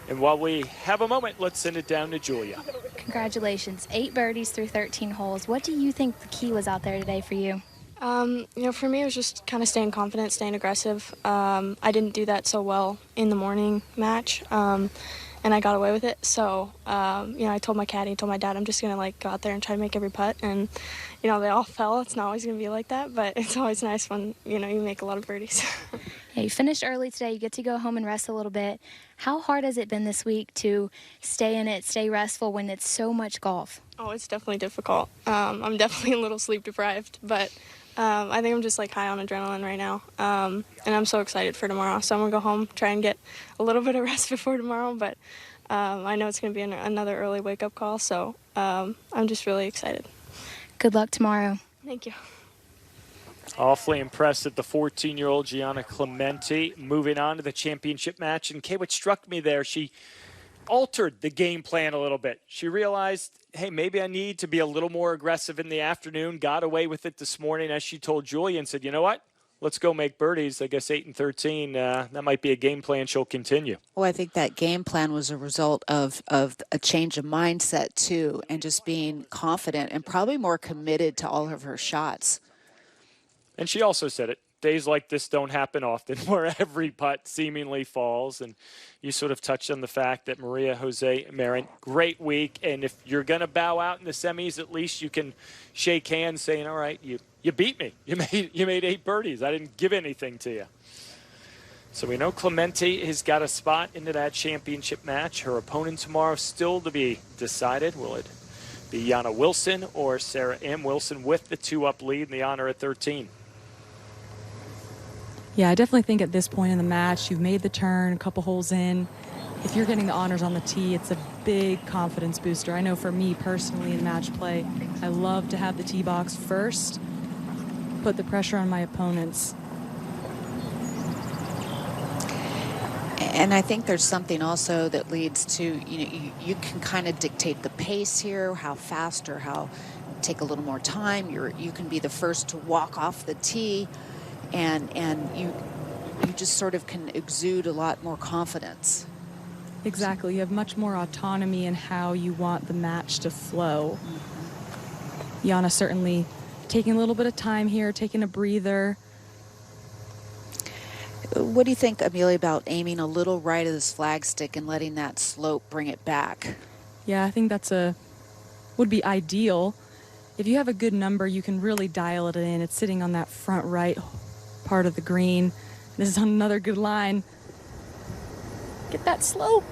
And while we have a moment, let's send it down to Julia. Congratulations, 8 birdies through 13 holes. What do you think the key was out there today for you? For me, it was just kind of staying confident, staying aggressive. I didn't do that so well in the morning match, and I got away with it. So, I told my caddy, told my dad, I'm just going to go out there and try to make every putt. And, they all fell. It's not always going to be like that, but it's always nice when, you make a lot of birdies. Yeah, you finished early today. You get to go home and rest a little bit. How hard has it been this week to stay in it, stay restful when it's so much golf? Oh, it's definitely difficult. I'm definitely a little sleep deprived, but I think I'm just high on adrenaline right now. And I'm so excited for tomorrow. So I'm going to go home, try and get a little bit of rest before tomorrow, but I know it's going to be another early wake-up call, so I'm just really excited. Good luck tomorrow. Thank you. Awfully impressed at the 14-year-old Gianna Clemente. Moving on to the championship match. And Kay, what struck me there, she altered the game plan a little bit. She realized, hey, maybe I need to be a little more aggressive in the afternoon. Got away with it this morning, as she told Julia, and said, you know what? Let's go make birdies. I guess 8 and 13, that might be a game plan she'll continue. Well, I think that game plan was a result of a change of mindset, too, and just being confident and probably more committed to all of her shots. And she also said it. Days like this don't happen often, where every putt seemingly falls. And you sort of touched on the fact that Maria Jose Marin, great week. And if you're going to bow out in the semis, at least you can shake hands saying, all right, you beat me. You made 8 birdies. I didn't give anything to you. So we know Clemente has got a spot into that championship match. Her opponent tomorrow still to be decided. Will it be Jana Wilson or Sarah Im? Wilson with the 2-up lead in the honor at 13. Yeah, I definitely think at this point in the match, you've made the turn, a couple holes in. If you're getting the honors on the tee, it's a big confidence booster. I know for me personally in match play, I love to have the tee box first, put the pressure on my opponents. And I think there's something also that leads to, you can kind of dictate the pace here, how fast or how take a little more time. You can be the first to walk off the tee. And you just sort of can exude a lot more confidence. Exactly. You have much more autonomy in how you want the match to flow. Jana certainly taking a little bit of time here, taking a breather. What do you think, Amelia, about aiming a little right of this flagstick and letting that slope bring it back? Yeah, I think would be ideal. If you have a good number, you can really dial it in. It's sitting on that front right part of the green. This is on another good line. Get that slope.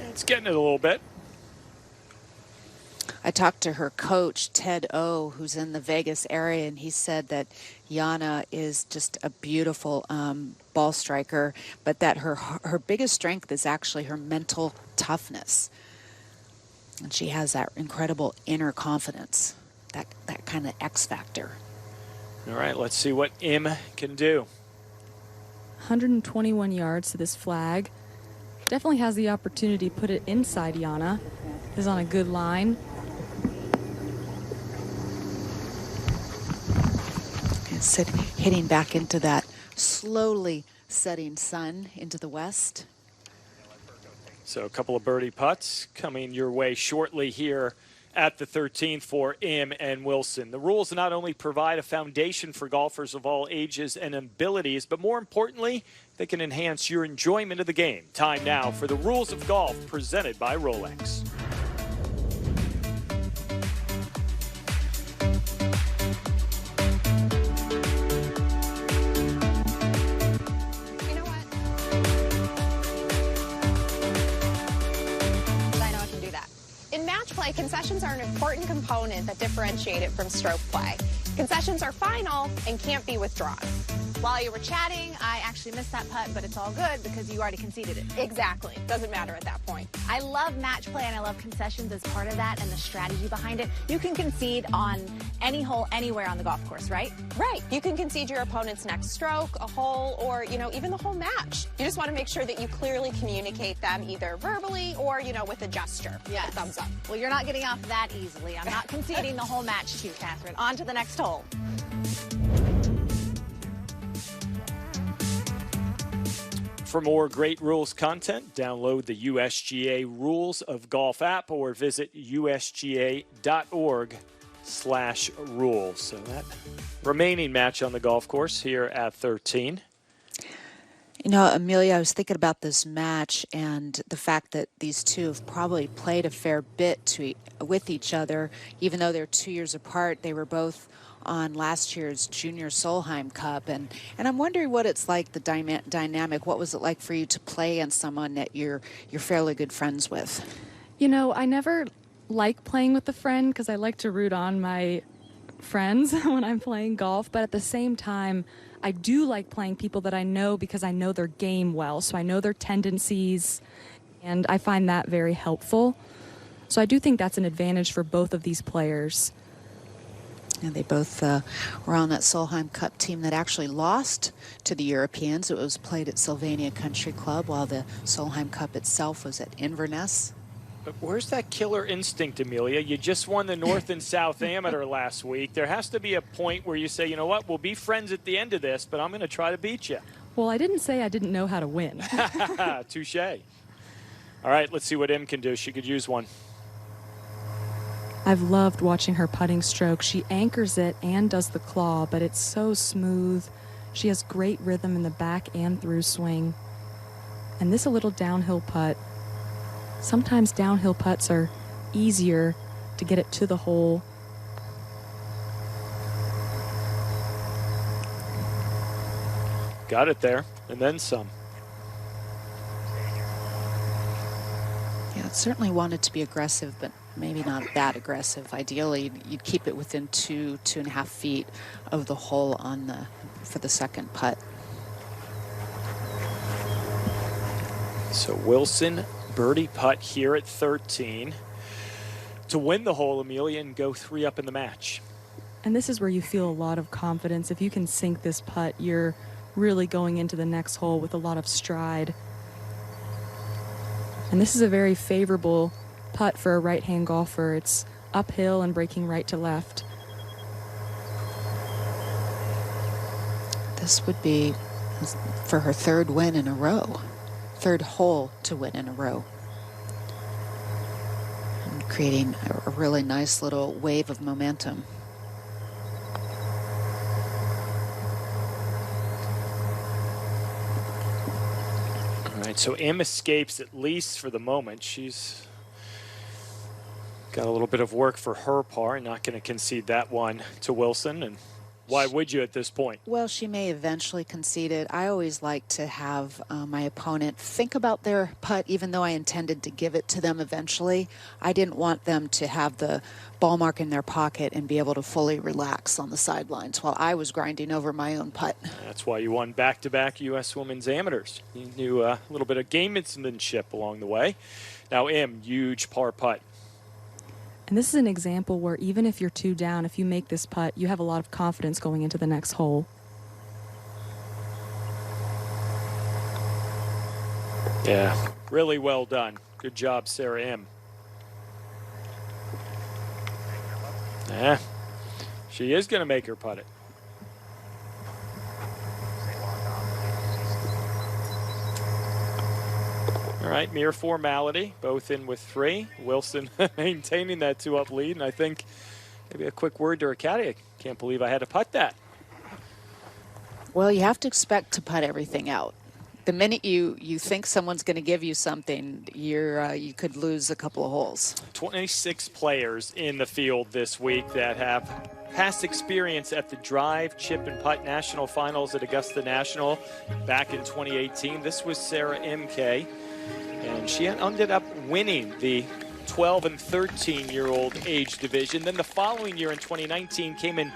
It's getting it a little bit. I talked to her coach, Ted O, who's in the Vegas area, and he said that Jana is just a beautiful ball striker, but that her biggest strength is actually her mental toughness. And she has that incredible inner confidence, that kind of X factor. All right, let's see what Im can do. 121 yards to this flag. Definitely has the opportunity to put it inside Jana. Is on a good line. Hitting back into that slowly setting sun into the west. So a couple of birdie putts coming your way shortly here at the 13th for Im and Wilson. The rules not only provide a foundation for golfers of all ages and abilities, but more importantly, they can enhance your enjoyment of the game. Time now for the Rules of Golf presented by Rolex. Play, concessions are an important component that differentiate it from stroke play. Concessions are final and can't be withdrawn. While you were chatting, I actually missed that putt, but it's all good because you already conceded it. Exactly. Doesn't matter at that point. I love match play and I love concessions as part of that and the strategy behind it. You can concede on any hole anywhere on the golf course, right? Right. You can concede your opponent's next stroke, a hole, or, even the whole match. You just want to make sure that you clearly communicate them either verbally or, with a gesture. Yes. A thumbs up. Well, you're not getting off that easily. I'm not conceding the whole match to you, Catherine. On to the next hole. For more great rules content, download the USGA Rules of Golf app or visit usga.org/rules. So that remaining match on the golf course here at 13. Amelia, I was thinking about this match and the fact that these two have probably played a fair bit with each other. Even though they're 2 years apart, they were both on last year's Junior Solheim Cup. And I'm wondering what it's like, the dynamic. What was it like for you to play against someone that you're fairly good friends with? I never like playing with a friend because I like to root on my friends when I'm playing golf. But at the same time, I do like playing people that I know because I know their game well. So I know their tendencies, and I find that very helpful. So I do think that's an advantage for both of these players. And they both were on that Solheim Cup team that actually lost to the Europeans. It was played at Sylvania Country Club, while the Solheim Cup itself was at Inverness. But where's that killer instinct, Amelia? You just won the North and South Amateur last week. There has to be a point where you say, you know what, we'll be friends at the end of this, but I'm going to try to beat you. Well, I didn't say I didn't know how to win. Touche. All right, let's see what Im can do. She could use one. I've loved watching her putting stroke. She anchors it and does the claw, but it's so smooth. She has great rhythm in the back and through swing. And this a little downhill putt. Sometimes downhill putts are easier to get it to the hole. Got it there, and then some. Yeah, it certainly wanted to be aggressive, but maybe not that aggressive. Ideally, you'd keep it within 2.5 feet of the hole for the second putt. So Wilson, birdie putt here at 13 to win the hole, Amelia, and go 3 up in the match. And this is where you feel a lot of confidence. If you can sink this putt, you're really going into the next hole with a lot of stride. And this is a very favorable putt for a right-hand golfer. It's uphill and breaking right to left. This would be for her third win in a row. Third hole to win in a row. And creating a really nice little wave of momentum. All right, so Im escapes at least for the moment. She's got a little bit of work for her par, not going to concede that one to Wilson. And why would you at this point? Well, she may eventually concede it. I always like to have my opponent think about their putt, even though I intended to give it to them eventually. I didn't want them to have the ball mark in their pocket and be able to fully relax on the sidelines while I was grinding over my own putt. That's why you won back-to-back U.S. Women's Amateurs. You knew a little bit of gamesmanship along the way. Now, Im, huge par putt. And this is an example where even if you're 2 down, if you make this putt, you have a lot of confidence going into the next hole. Yeah, really well done. Good job, Sarah Im. Yeah, she is going to make her putt it. All All right, mere formality, both in with 3. Wilson maintaining that 2-up lead, and I think maybe a quick word to her caddy. I can't believe I had to putt that. Well, you have to expect to putt everything out. The minute you think someone's going to give you something, you could lose a couple of holes. 26 players in the field this week that have past experience at the Drive, Chip, and Putt National Finals at Augusta National back in 2018. This was Sarah Imke, and she ended up winning the 12 and 13-year-old age division. Then the following year in 2019 came in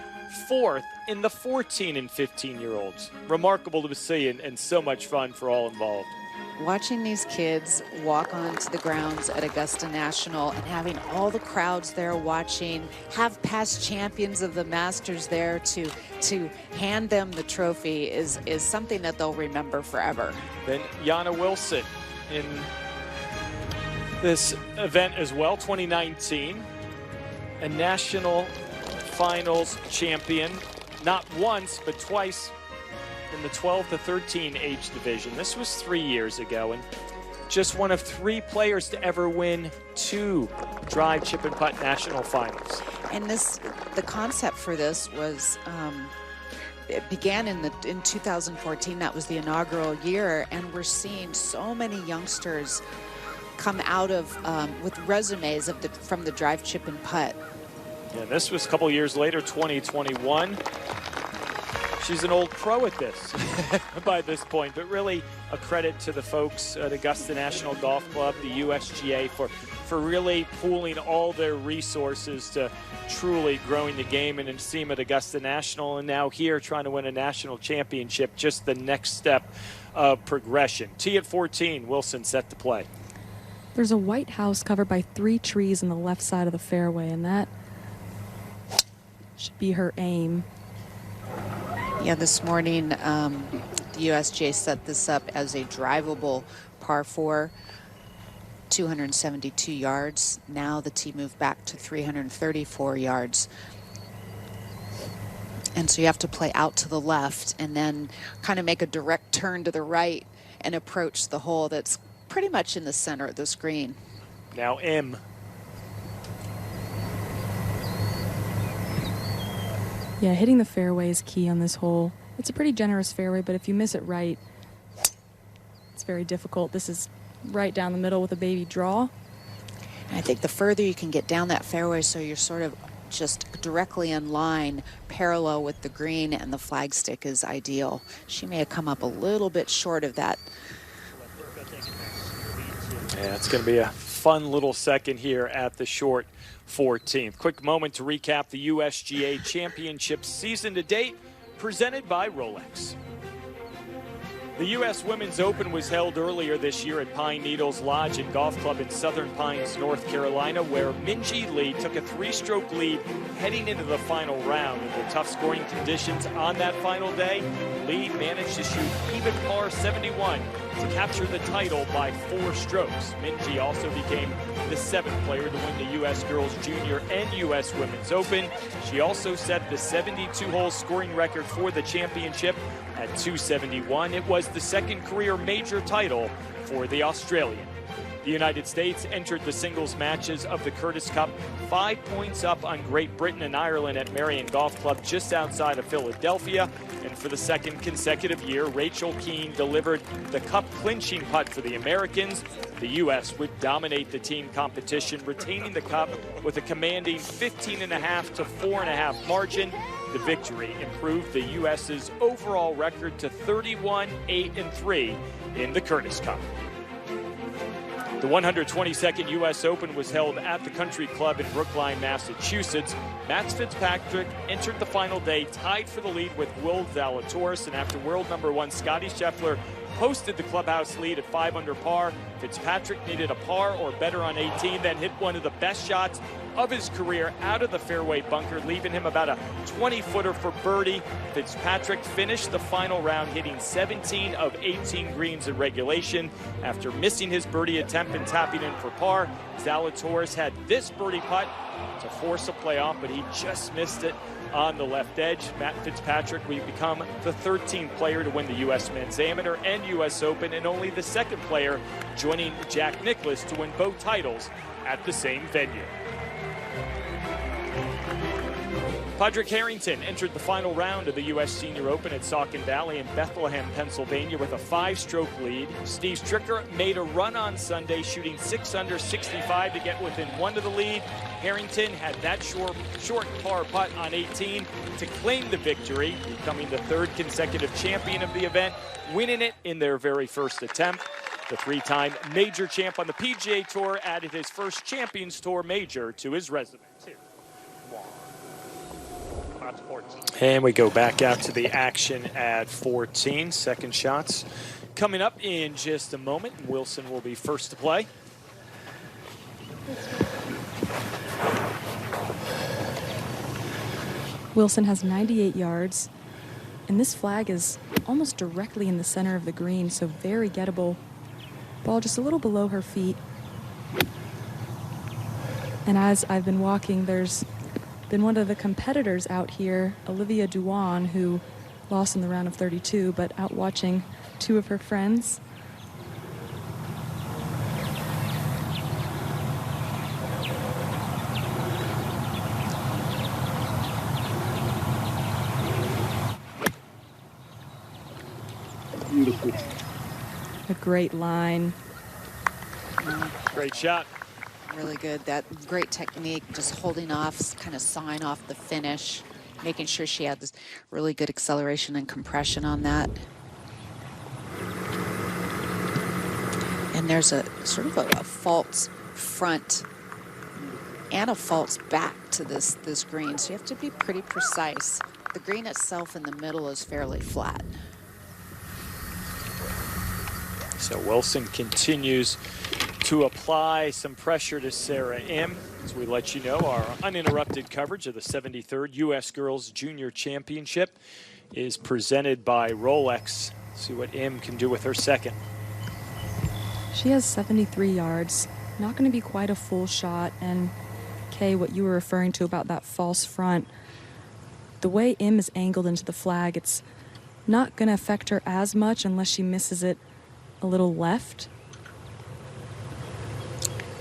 4th in the 14 and 15-year-olds. Remarkable to see and so much fun for all involved. Watching these kids walk onto the grounds at Augusta National and having all the crowds there watching, have past champions of the Masters there to hand them the trophy is something that they'll remember forever. Then Yana Wilson in this event as well, 2019, a national finals champion, not once but twice in the 12 to 13 age division. This was 3 years ago, and just one of 3 players to ever win 2 Drive, Chip, and Putt national finals. And the concept for this was it began in 2014. That was the inaugural year, and we're seeing so many youngsters come out of with resumes from the Drive, Chip, and Putt. Yeah, this was a couple years later, 2021. She's an old pro at this by this point, but really a credit to the folks at Augusta National Golf Club, the USGA, for really pooling all their resources to truly growing the game. And Naseem at Augusta National, and now here trying to win a national championship, just the next step of progression. Tee at 14, Wilson set to play. There's a white house covered by 3 trees on the left side of the fairway, and that should be her aim. Yeah, this morning the USGA set this up as a drivable par 4, 272 yards. Now the tee moved back to 334 yards. And so you have to play out to the left and then kind of make a direct turn to the right and approach the hole that's pretty much in the center of the screen. Now M. Yeah, hitting the fairway is key on this hole. It's a pretty generous fairway, but if you miss it right, it's very difficult. This is right down the middle with a baby draw. And I think the further you can get down that fairway so you're sort of just directly in line, parallel with the green and the flagstick is ideal. She may have come up a little bit short of that. Yeah, it's going to be a fun little second here at the short 14th. Quick moment to recap the USGA Championship season to date, presented by Rolex. The U.S. Women's Open was held earlier this year at Pine Needles Lodge and Golf Club in Southern Pines, North Carolina, where Minjee Lee took a 3-stroke lead heading into the final round. In the tough scoring conditions on that final day, Lee managed to shoot even par 71 to capture the title by 4 strokes. Minjee also became the 7th player to win the U.S. Girls Junior and U.S. Women's Open. She also set the 72-hole scoring record for the championship at 271. It was the 2nd career major title for the Australian. The United States entered the singles matches of the Curtis Cup 5 points up on Great Britain and Ireland at Marion Golf Club just outside of Philadelphia. And for the 2nd consecutive year, Rachel Keane delivered the cup clinching putt for the Americans. The U.S. would dominate the team competition, retaining the cup with a commanding 15.5 to 4.5 margin. The victory improved the U.S.'s overall record to 31-8-3 in the Curtis Cup. The 122nd U.S. Open was held at the Country Club in Brookline, Massachusetts. Matt Fitzpatrick entered the final day tied for the lead with Will Zalatoris, and after world number 1 Scottie Scheffler posted the clubhouse lead at 5 under par, Fitzpatrick needed a par or better on 18, then hit one of the best shots of his career out of the fairway bunker, leaving him about a 20-footer for birdie. Fitzpatrick finished the final round hitting 17 of 18 greens in regulation. After missing his birdie attempt and tapping in for par, Zalatoris had this birdie putt to force a playoff, but he just missed it on the left edge. Matt Fitzpatrick will become the 13th player to win the U.S. Men's Amateur and U.S. Open, and only the second player joining Jack Nicklaus to win both titles at the same venue. Padraig Harrington entered the final round of the U.S. Senior Open at Saucon Valley in Bethlehem, Pennsylvania with a 5-stroke lead. Steve Stricker made a run on Sunday, shooting 6 under 65 to get within 1 of the lead. Harrington had that short par putt on 18 to claim the victory, becoming the 3rd consecutive champion of the event, winning it in their very first attempt. The 3-time major champ on the PGA Tour added his first Champions Tour major to his resume. And we go back out to the action at 14. Second shots coming up in just a moment. Wilson will be first to play. Wilson has 98 yards, and this flag is almost directly in the center of the green, so very gettable. Ball just a little below her feet. And as I've been walking, there's been one of the competitors out here, Olivia Duan, who lost in the round of 32, but out watching 2 of her friends. Beautiful. A great line. Great shot. Really good. That great technique, just holding off, kind of sawing off the finish, making sure she had this really good acceleration and compression on that. And there's a sort of a false front and a false back to this green, so you have to be pretty precise. The green itself in the middle is fairly flat. So Wilson continues to apply some pressure to Sarah Im. As we let you know, our uninterrupted coverage of the 73rd U.S. Girls Junior Championship is presented by Rolex. See what Im can do with her second. She has 73 yards. Not going to be quite a full shot. And Kay, what you were referring to about that false front, the way Im is angled into the flag, it's not going to affect her as much unless she misses it a little left.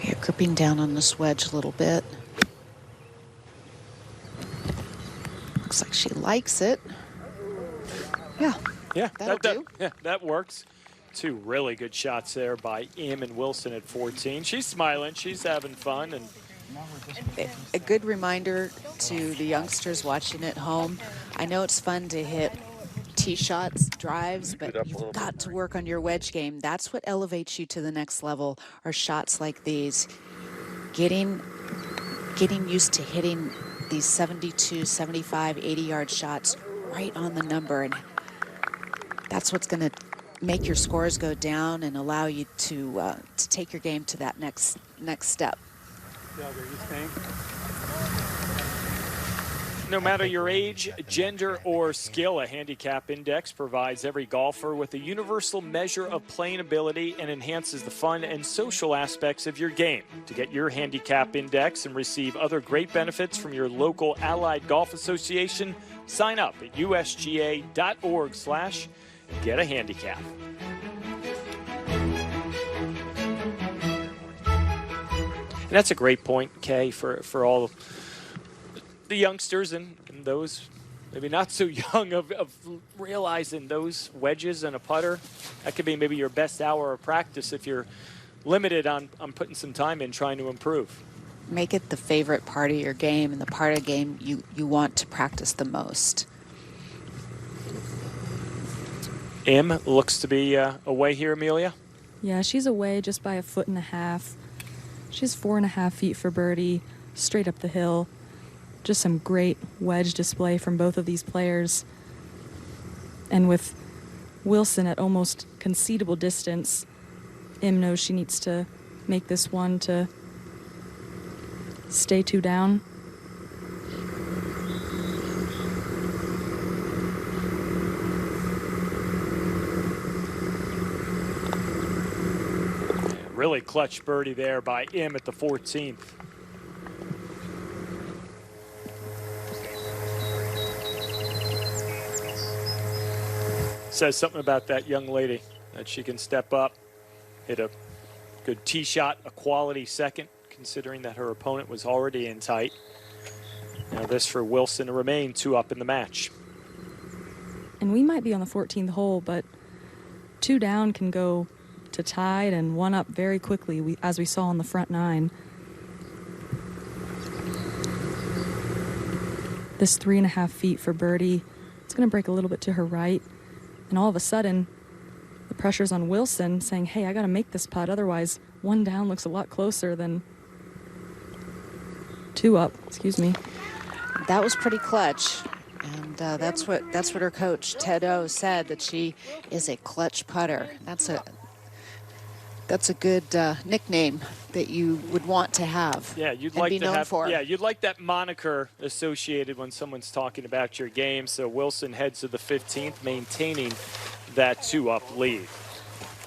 Yeah, gripping down on this wedge a little bit. Looks like she likes it. Yeah. Yeah, that'll do. Yeah, that works. 2 really good shots there by Im and Wilson at 14. She's smiling. She's having fun. And a good reminder to the youngsters watching at home. I know it's fun to hit tee shots, drives, but you've got to work on your wedge game. That's what elevates you to the next level, are shots like these. Getting used to hitting these 72, 75, 80-yard shots right on the number, and that's what's going to make your scores go down and allow you to take your game to that next step. no matter your age, gender, or skill, a handicap index provides every golfer with a universal measure of playing ability and enhances the fun and social aspects of your game. To get your handicap index and receive other great benefits from your local Allied Golf Association, sign up at usga.org/get-a-handicap. And that's a great point, Kay, for all the youngsters and those maybe not so young of realizing those wedges and a putter, that could be maybe your best hour of practice if you're limited on putting some time in trying to improve. Make it the favorite part of your game and the part of the game you want to practice the most. Im looks to be away here, Amelia. Yeah, she's away just by 1.5 feet. She's 4.5 feet for birdie, straight up the hill. Just some great wedge display from both of these players. And with Wilson at almost concedable distance, Im knows she needs to make this one to stay 2 down. Really clutch birdie there by Im at the 14th. Says something about that young lady, that she can step up, hit a good tee shot, a quality second, considering that her opponent was already in tight. Now this for Wilson to remain 2 up in the match. And we might be on the 14th hole, but 2 down can go to tied and 1 up very quickly, as we saw on the front 9. This 3.5 feet for birdie. It's going to break a little bit to her right. And all of a sudden, the pressure's on Wilson saying, hey, I got to make this putt. Otherwise, 1 down looks a lot closer than 2 up. Excuse me. That was pretty clutch. And that's what her coach, Ted O, said, that she is a clutch putter. That's a good nickname that you would want to have. Yeah, you'd and like be to known have. for. Yeah, you'd like that moniker associated when someone's talking about your game. So Wilson heads to the 15th, maintaining that 2-up lead.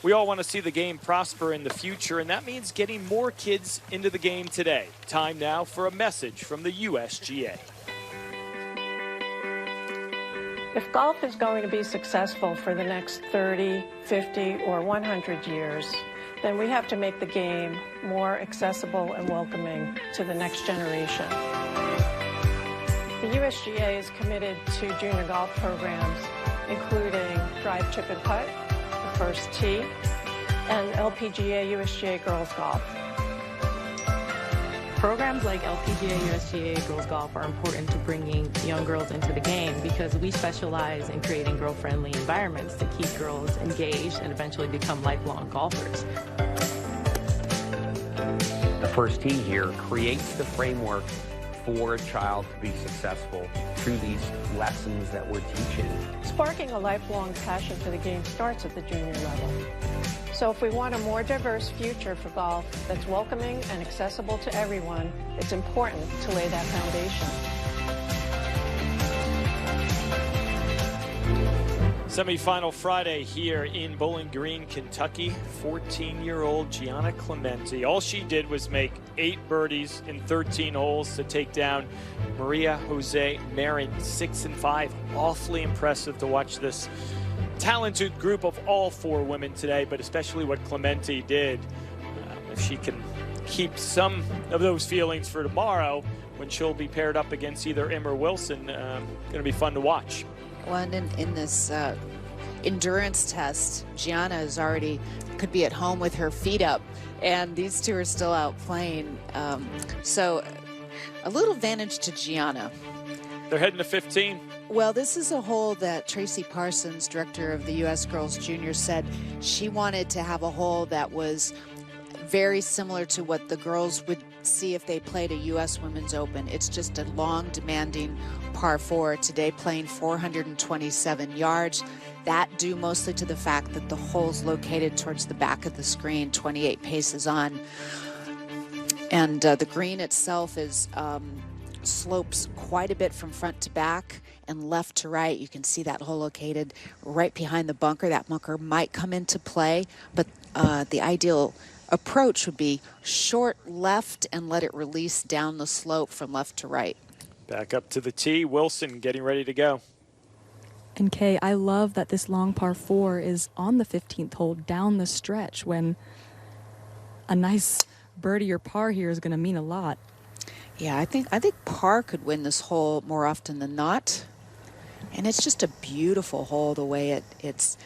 We all want to see the game prosper in the future, and that means getting more kids into the game today. Time now for a message from the USGA. If golf is going to be successful for the next 30, 50, or 100 years, then we have to make the game more accessible and welcoming to the next generation. The USGA is committed to junior golf programs, including drive, chip, and putt, the first tee, and LPGA USGA Girls Golf. Programs like LPGA USGA Girls Golf are important to bringing young girls into the game because we specialize in creating girl-friendly environments to keep girls engaged and eventually become lifelong golfers. The first tee here creates the framework for a child to be successful through these lessons that we're teaching. Sparking a lifelong passion for the game starts at the junior level. So if we want a more diverse future for golf that's welcoming and accessible to everyone, it's important to lay that foundation. Semi-final Friday here in Bowling Green, Kentucky. 14-year-old Gianna Clemente. All she did was make 8 birdies in 13 holes to take down Maria Jose Marin, 6 and 5. Awfully impressive to watch this talented group of all 4 women today, but especially what Clemente did. If she can keep some of those feelings for tomorrow when she'll be paired up against either Im or Wilson, going to be fun to watch. Well, and in this endurance test, Gianna is already could be at home with her feet up, and these 2 are still out playing. So a little advantage to Gianna. They're heading to 15. Well, this is a hole that Tracy Parsons, director of the U.S. Girls Junior, said she wanted to have a hole that was very similar to what the girls would see if they played a U.S. Women's Open. It's just a long, demanding par 4 today, playing 427 yards. That due mostly to the fact that the hole's located towards the back of the screen, 28 paces on. And the green itself is slopes quite a bit from front to back and left to right. You can see that hole located right behind the bunker. That bunker might come into play, but the ideal approach would be short left and let it release down the slope from left to right. Back up to the tee. Wilson getting ready to go. And Kay, I love that this long par 4 is on the 15th hole down the stretch when a nice birdie or par here is going to mean a lot. Yeah, I think par could win this hole more often than not. And it's just a beautiful hole the way it's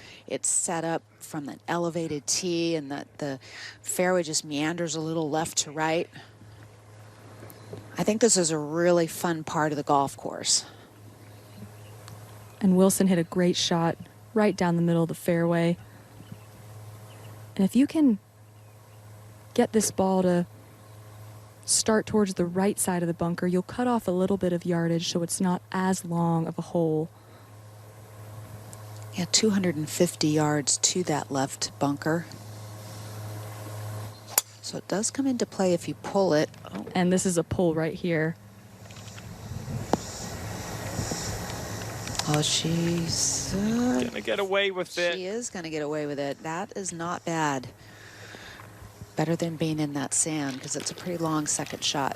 set up from the elevated tee, and the fairway just meanders a little left to right. I think this is a really fun part of the golf course. And Wilson hit a great shot right down the middle of the fairway. And if you can get this ball to start towards the right side of the bunker, you'll cut off a little bit of yardage so it's not as long of a hole. Yeah, 250 yards to that left bunker. So it does come into play if you pull it. Oh. And this is a pull right here. Oh, she's gonna get away with it. She is gonna get away with it. That is not bad. Better than being in that sand, because it's a pretty long second shot.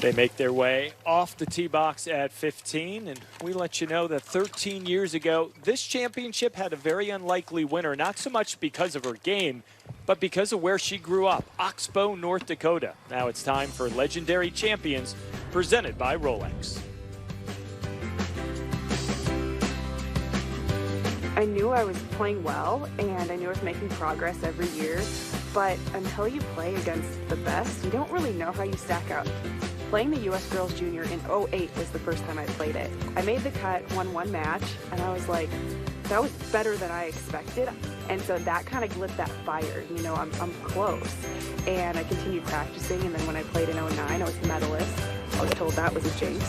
They make their way off the tee box at 15, and we let you know that 13 years ago, this championship had a very unlikely winner, not so much because of her game, but because of where she grew up, Oxbow, North Dakota. Now it's time for Legendary Champions, presented by Rolex. I knew I was playing well, and I knew I was making progress every year, but until you play against the best, you don't really know how you stack up. Playing the U.S. Girls Junior in 08 was the first time I played it. I made the cut, won one match, and I was like, that was better than I expected. And so that kind of lit that fire. You know, I'm close. And I continued practicing, and then when I played in 09, I was the medalist. I was told that was a jinx,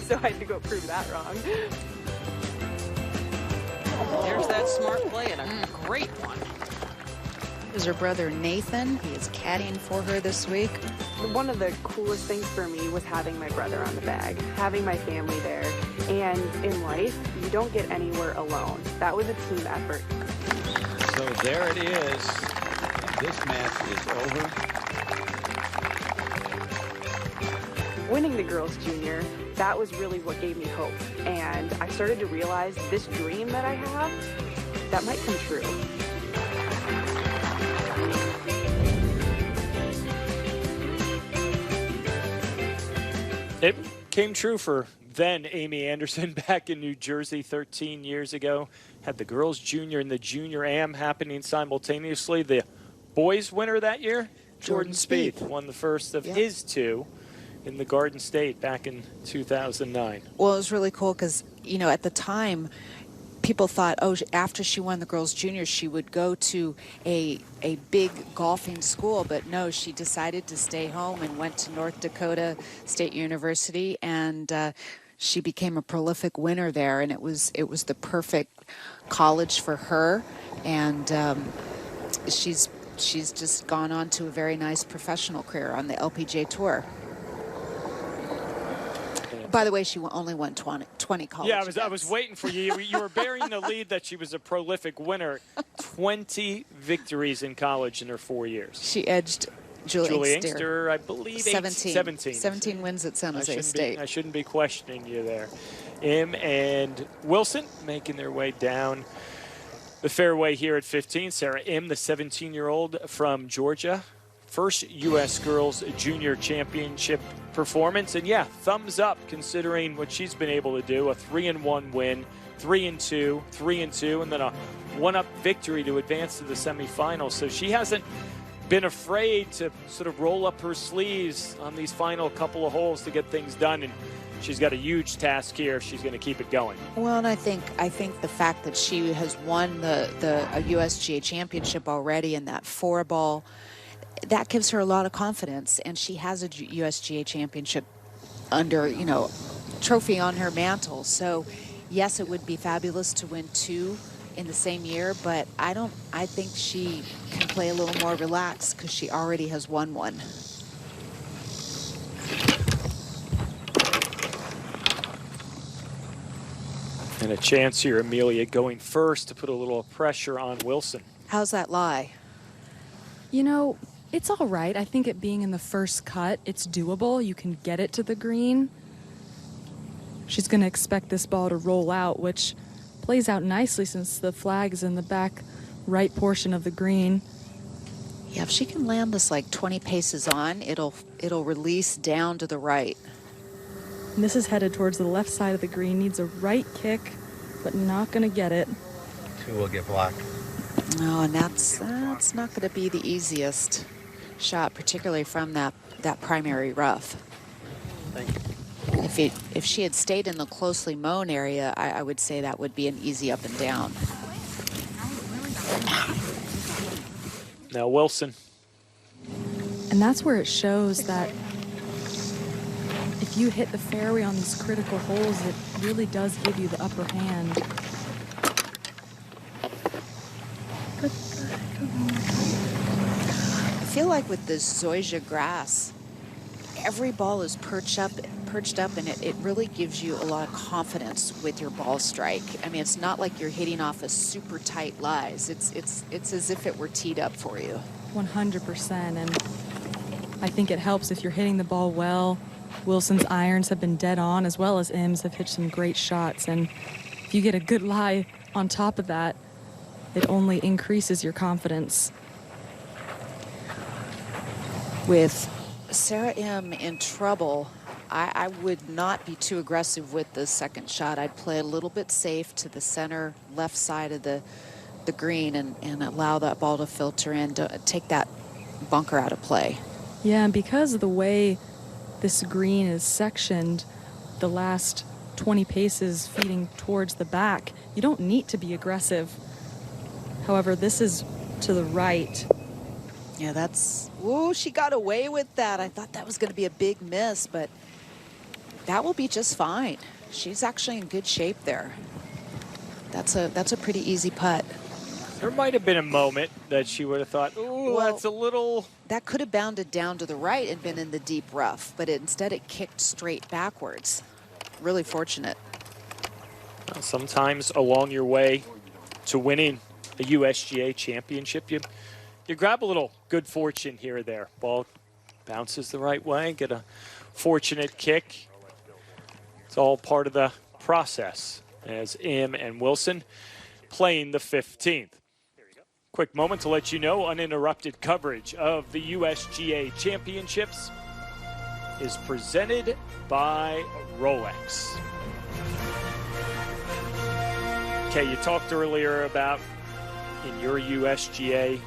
so I had to go prove that wrong. There's that smart play and a great one. Is her brother Nathan. He is caddying for her this week. One of the coolest things for me was having my brother on the bag, having my family there. And in life, you don't get anywhere alone. That was a team effort. So there it is. This match is over. Winning the Girls Junior, that was really what gave me hope. And I started to realize this dream that I have, that might come true. It came true for then Amy Anderson back in New Jersey 13 years ago. Had the Girls Junior and the Junior Am happening simultaneously. The boys winner that year, Jordan Spieth, won the first of his two in the Garden State back in 2009. Well, it was really cool because, you know, at the time, people thought, oh, after she won the Girls Junior, she would go to a big golfing school. But no, she decided to stay home and went to North Dakota State University, and she became a prolific winner there. And it was the perfect college for her. And she's just gone on to a very nice professional career on the LPGA Tour. By the way, she only won 20 college events. I was waiting for you. You were bearing the lead that she was a prolific winner. 20 victories in college in her 4 years. She edged Julie Inkster, I believe, 17 wins at San Jose State. I shouldn't be questioning you there. Im and Wilson making their way down the fairway here at 15. Sarah Im, the 17-year-old from Georgia. First U.S. Girls Junior Championship performance. And yeah, thumbs up considering what she's been able to do. A 3-1 win, 3-2, 3-2, and then a 1-up victory to advance to the semifinals. So she hasn't been afraid to sort of roll up her sleeves on these final couple of holes to get things done. And she's got a huge task here if she's going to keep it going. Well, and I think the fact that she has won a USGA championship already in that 4-ball, that gives her a lot of confidence, and she has a USGA championship trophy on her mantle. So yes, it would be fabulous to win 2 in the same year, but I think she can play a little more relaxed because she already has won 1. And a chance here, Amelia, going first to put a little pressure on Wilson. How's that lie? You know, it's all right. I think it being in the first cut, it's doable. You can get it to the green. She's going to expect this ball to roll out, which plays out nicely since the flag is in the back right portion of the green. Yeah, if she can land this like 20 paces on, it'll release down to the right. And this is headed towards the left side of the green. Needs a right kick, but not going to get it. 2 will get blocked. No, and that's not going to be the easiest shot, particularly from that primary rough. Thank you. If she had stayed in the closely mown area, I would say that would be an easy up and down. Now Wilson. And that's where it shows that if you hit the fairway on these critical holes, it really does give you the upper hand. feel like with the zoysia grass, every ball is perched up, and it really gives you a lot of confidence with your ball strike. I mean, it's not like you're hitting off a super tight lies. It's as if it were teed up for you. 100%, and I think it helps if you're hitting the ball well. Wilson's irons have been dead on, as well as Im's have hit some great shots, and if you get a good lie on top of that, it only increases your confidence. With Sarah Im in trouble, I would not be too aggressive with the second shot. I'd play a little bit safe to the center left side of the green and allow that ball to filter in, to take that bunker out of play. Yeah, and because of the way this green is sectioned, the last 20 paces feeding towards the back, you don't need to be aggressive. However, this is to the right. Yeah, that's, whoa, she got away with that. I thought that was going to be a big miss, but that will be just fine. She's actually in good shape there. That's a pretty easy putt. There might have been a moment that she would have thought, ooh, well, that's a little... That could have bounded down to the right and been in the deep rough, but instead it kicked straight backwards. Really fortunate. Well, sometimes along your way to winning a USGA championship, you grab a little good fortune here or there. Ball bounces the right way, get a fortunate kick. It's all part of the process as Im and Wilson playing the 15th. Quick moment to let you know uninterrupted coverage of the USGA Championships is presented by Rolex. Okay, you talked earlier about in your USGA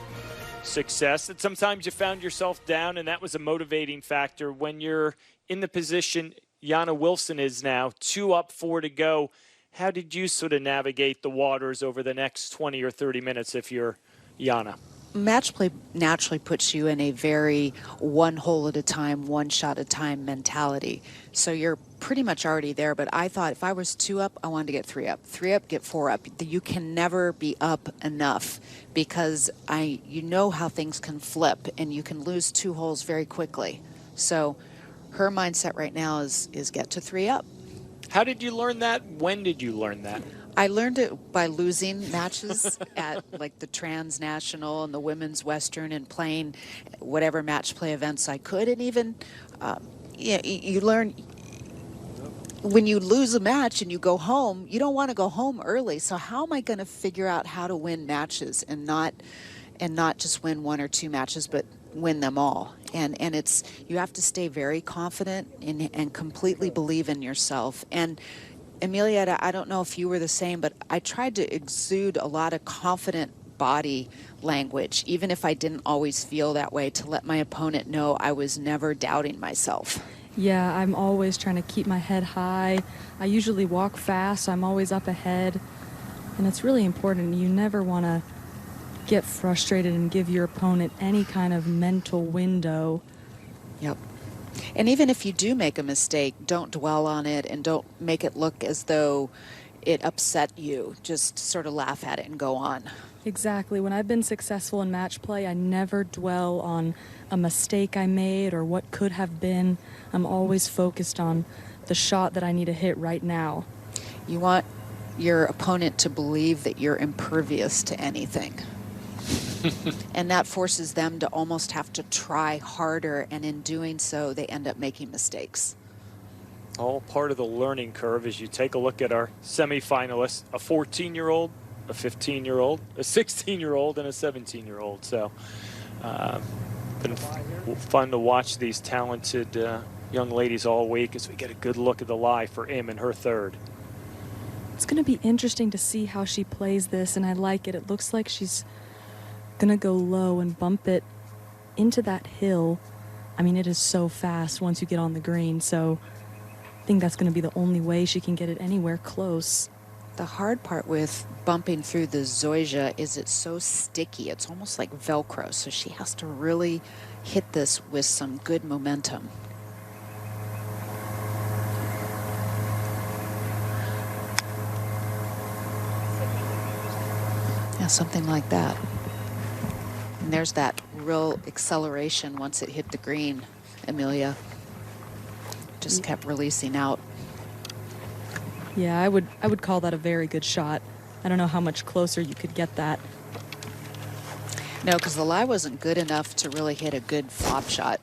success that sometimes you found yourself down, and that was a motivating factor. When you're in the position Jana Wilson is now, 2 up, 4 to go, how did you sort of navigate the waters over the next 20 or 30 minutes if you're Jana? Match play naturally puts you in a very one hole at a time, one shot at a time mentality. So you're pretty much already there, but I thought if I was 2 up, I wanted to get 3 up. 3 up, get 4 up. You can never be up enough because you know how things can flip and you can lose 2 holes very quickly. So her mindset right now is get to 3 up. How did you learn that? When did you learn that? I learned it by losing matches at like the Transnational and the Women's Western and playing whatever match play events I could. And even, you learn when you lose a match and you go home, you don't want to go home early. So how am I going to figure out how to win matches and not just win 1 or 2 matches, but win them all? And it's, you have to stay very confident and completely believe in yourself. And Amelia, I don't know if you were the same, but I tried to exude a lot of confident body language, even if I didn't always feel that way, to let my opponent know I was never doubting myself. Yeah, I'm always trying to keep my head high. I usually walk fast, so I'm always up ahead. And it's really important. You never want to get frustrated and give your opponent any kind of mental window. Yep. And even if you do make a mistake, don't dwell on it and don't make it look as though it upset you. Just sort of laugh at it and go on. Exactly. When I've been successful in match play, I never dwell on a mistake I made or what could have been. I'm always focused on the shot that I need to hit right now. You want your opponent to believe that you're impervious to anything. And that forces them to almost have to try harder, and in doing so, they end up making mistakes. All part of the learning curve as you take a look at our semifinalists, a 14-year-old, a 15-year-old, a 16-year-old, and a 17-year-old. So been fun to watch these talented young ladies all week as we get a good look at the lie for Im in her 3rd. It's going to be interesting to see how she plays this, and I like it. It looks like she's going to go low and bump it into that hill. I mean, it is so fast once you get on the green, so I think that's going to be the only way she can get it anywhere close. The hard part with bumping through the zoysia is it's so sticky. It's almost like Velcro, so she has to really hit this with some good momentum. Yeah, something like that. And there's that real acceleration once it hit the green, Amelia. Just kept releasing out. Yeah, I would call that a very good shot. I don't know how much closer you could get that. No, because the lie wasn't good enough to really hit a good flop shot.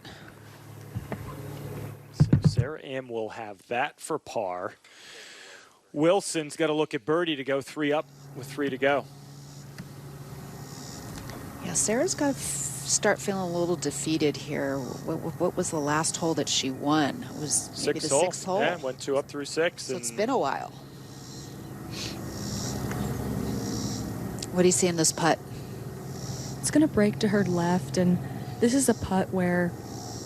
So Sarah M will have that for par. Wilson's got to look at birdie to go 3 up with 3 to go. Yeah, Sarah's got to start feeling a little defeated here. What was the last hole that she won? It was maybe the sixth hole. Yeah, went 2 up through 6. So it's been a while. What do you see in this putt? It's going to break to her left, and this is a putt where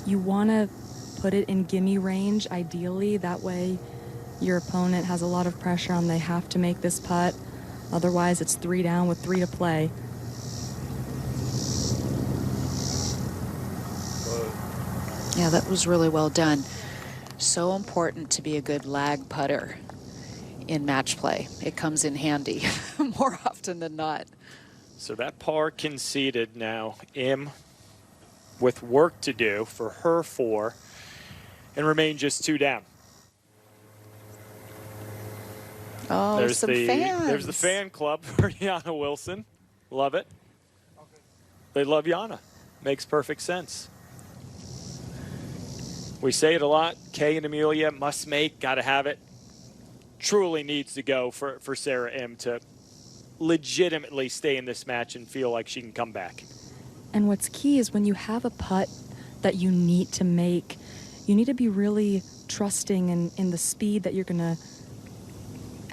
you want to put it in gimme range, ideally. That way your opponent has a lot of pressure on they have to make this putt. Otherwise, it's 3 down with 3 to play. Yeah, that was really well done. So important to be a good lag putter in match play. It comes in handy more often than not. So that par conceded now. Im with work to do for her 4 and remain just 2 down. Oh, there's some fans. There's the fan club for Yana Wilson. Love it. They love Yana. Makes perfect sense. We say it a lot. Kay and Amelia must make, got to have it. Truly needs to go for Sarah M to legitimately stay in this match and feel like she can come back. And what's key is when you have a putt that you need to make, you need to be really trusting in the speed that you're going to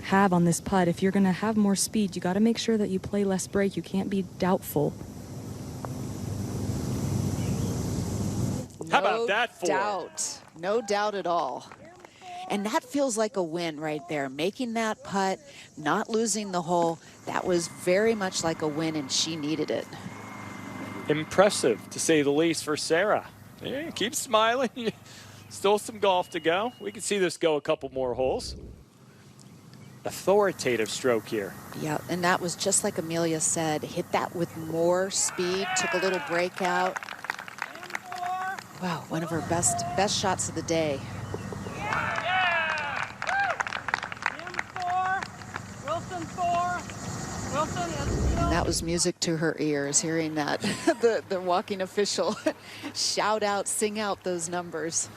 have on this putt. If you're going to have more speed, you got to make sure that you play less break. You can't be doubtful. How about that 4? No doubt at all. And that feels like a win right there. Making that putt, not losing the hole, that was very much like a win, and she needed it. Impressive, to say the least, for Sarah. Yeah, keep smiling. Still some golf to go. We can see this go a couple more holes. Authoritative stroke here. Yeah, and that was just like Amelia said. Hit that with more speed, took a little breakout. Wow, one of her best shots of the day. Wilson 4. Wilson. And that was music to her ears, hearing that. the walking official shout out, sing out those numbers.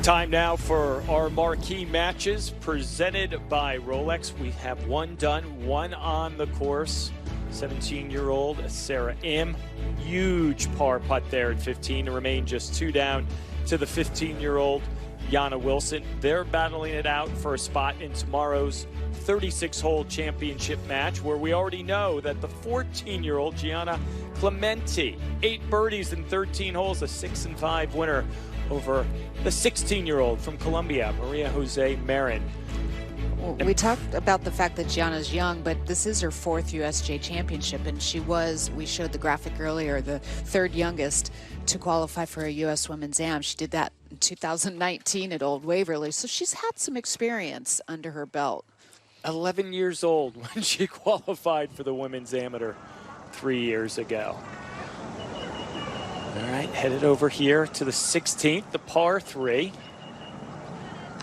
Time now for our marquee matches presented by Rolex. We have one done, one on the course. 17-year-old Sarah M. Huge par putt there at 15 to remain just 2 down to the 15-year-old Yana Wilson. They're battling it out for a spot in tomorrow's 36-hole championship match, where we already know that the 14-year-old Gianna Clementi, 8 birdies in 13 holes, a 6-5 winner over the 16-year-old from Colombia, Maria Jose Marin. We talked about the fact that Gianna's young, but this is her 4th USGA championship, and she was, we showed the graphic earlier, the 3rd youngest to qualify for a U.S. Women's Am. She did that in 2019 at Old Waverly, so she's had some experience under her belt. 11 years old when she qualified for the Women's Amateur 3 years ago. All right, headed over here to the 16th, the par 3.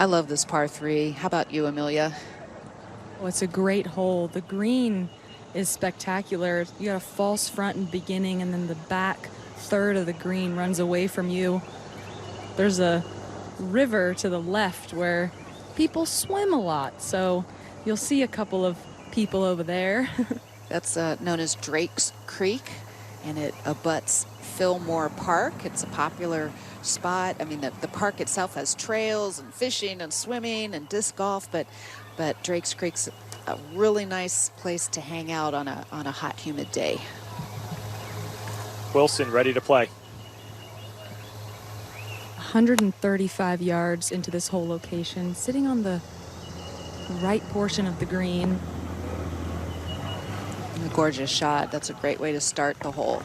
I love this par 3. How about you, Amelia? Oh, it's a great hole. The green is spectacular. You got a false front in the beginning, and then the back third of the green runs away from you. There's a river to the left where people swim a lot, so you'll see a couple of people over there. That's known as Drake's Creek, and it abuts Fillmore Park. It's a popular spot. I mean, the park itself has trails and fishing and swimming and disc golf, but Drake's Creek's a really nice place to hang out on a hot, humid day. Wilson ready to play. 135 yards into this whole location, sitting on the right portion of the green. And a gorgeous shot. That's a great way to start the hole.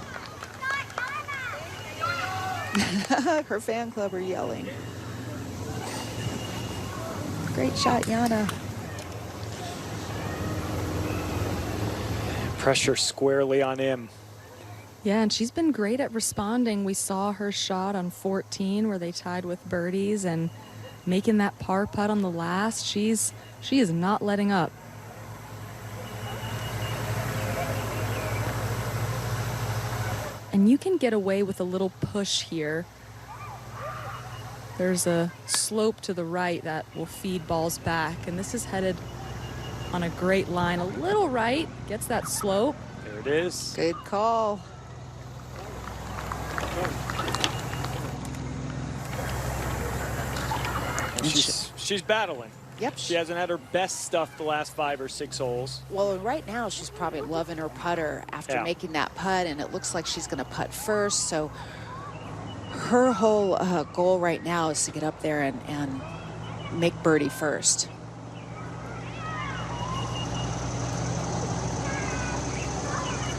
Her fan club are yelling. Great shot, Yana. Pressure squarely on him. Yeah, and she's been great at responding. We saw her shot on 14 where they tied with birdies, and making that par putt on the last. She is not letting up. And you can get away with a little push here. There's a slope to the right that will feed balls back, and this is headed on a great line. A little right, gets that slope. There it is. Good call. She's battling. Yep. She hasn't had her best stuff the last 5 or 6 holes. Well, right now she's probably loving her putter after making that putt, and it looks like she's going to putt first. So her whole goal right now is to get up there and make birdie first.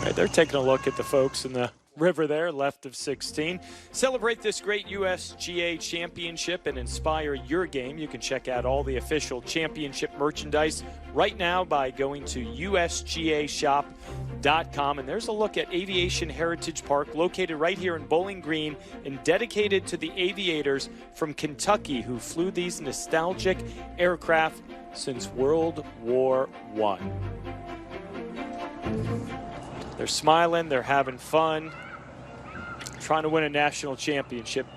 Right, they're taking a look at the folks in the river there, left of 16. Celebrate this great USGA championship and inspire your game. You can check out all the official championship merchandise right now by going to usgashop.com. And there's a look at Aviation Heritage Park, located right here in Bowling Green and dedicated to the aviators from Kentucky who flew these nostalgic aircraft since World War I. They're smiling, they're having fun, trying to win a national championship.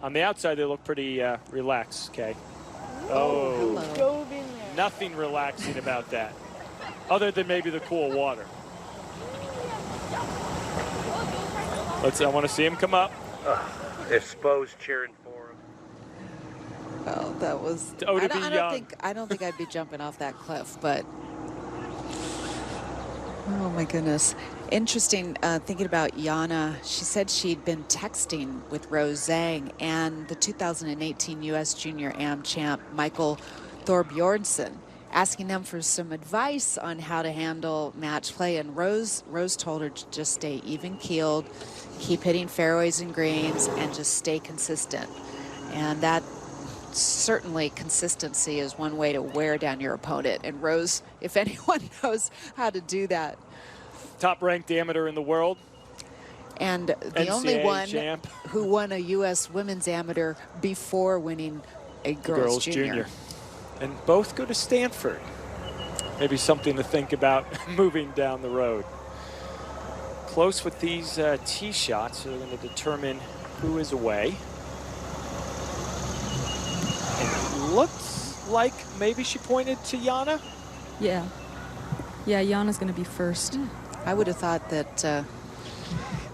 On the outside, they look pretty relaxed, Kay. Oh, nothing relaxing about that, other than maybe the cool water. I want to see him come up. Exposed cheering for him. Well, that was. I don't think I'd be jumping off that cliff, but. Oh my goodness. Interesting thinking about Jana. She said she'd been texting with Rose Zhang and the 2018 U.S. Junior Am champ Michael Thorbjornsen, asking them for some advice on how to handle match play. And Rose told her to just stay even keeled, keep hitting fairways and greens, and just stay consistent. And that certainly consistency is one way to wear down your opponent. And Rose, if anyone knows how to do that. Top-ranked amateur in the world. And the NCAA only one champ. who won a U.S. women's amateur before winning a girls junior. And both go to Stanford. Maybe something to think about moving down the road. Close with these tee shots, so they're going to determine who is away. And it looks like maybe she pointed to Jana. Yeah. Yeah, Jana's going to be first. I would have thought that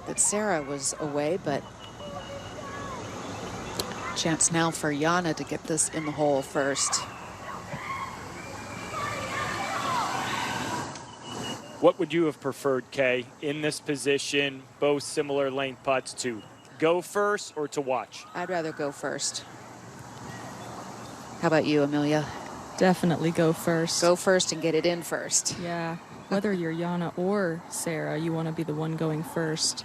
that Sarah was away, but chance now for Jana to get this in the hole first. What would you have preferred, Kay, in this position, both similar length putts, to go first or to watch? I'd rather go first. How about you, Amelia? Definitely go first. Go first and get it in first. Yeah. Whether you're Jana or Sarah, you want to be the one going first.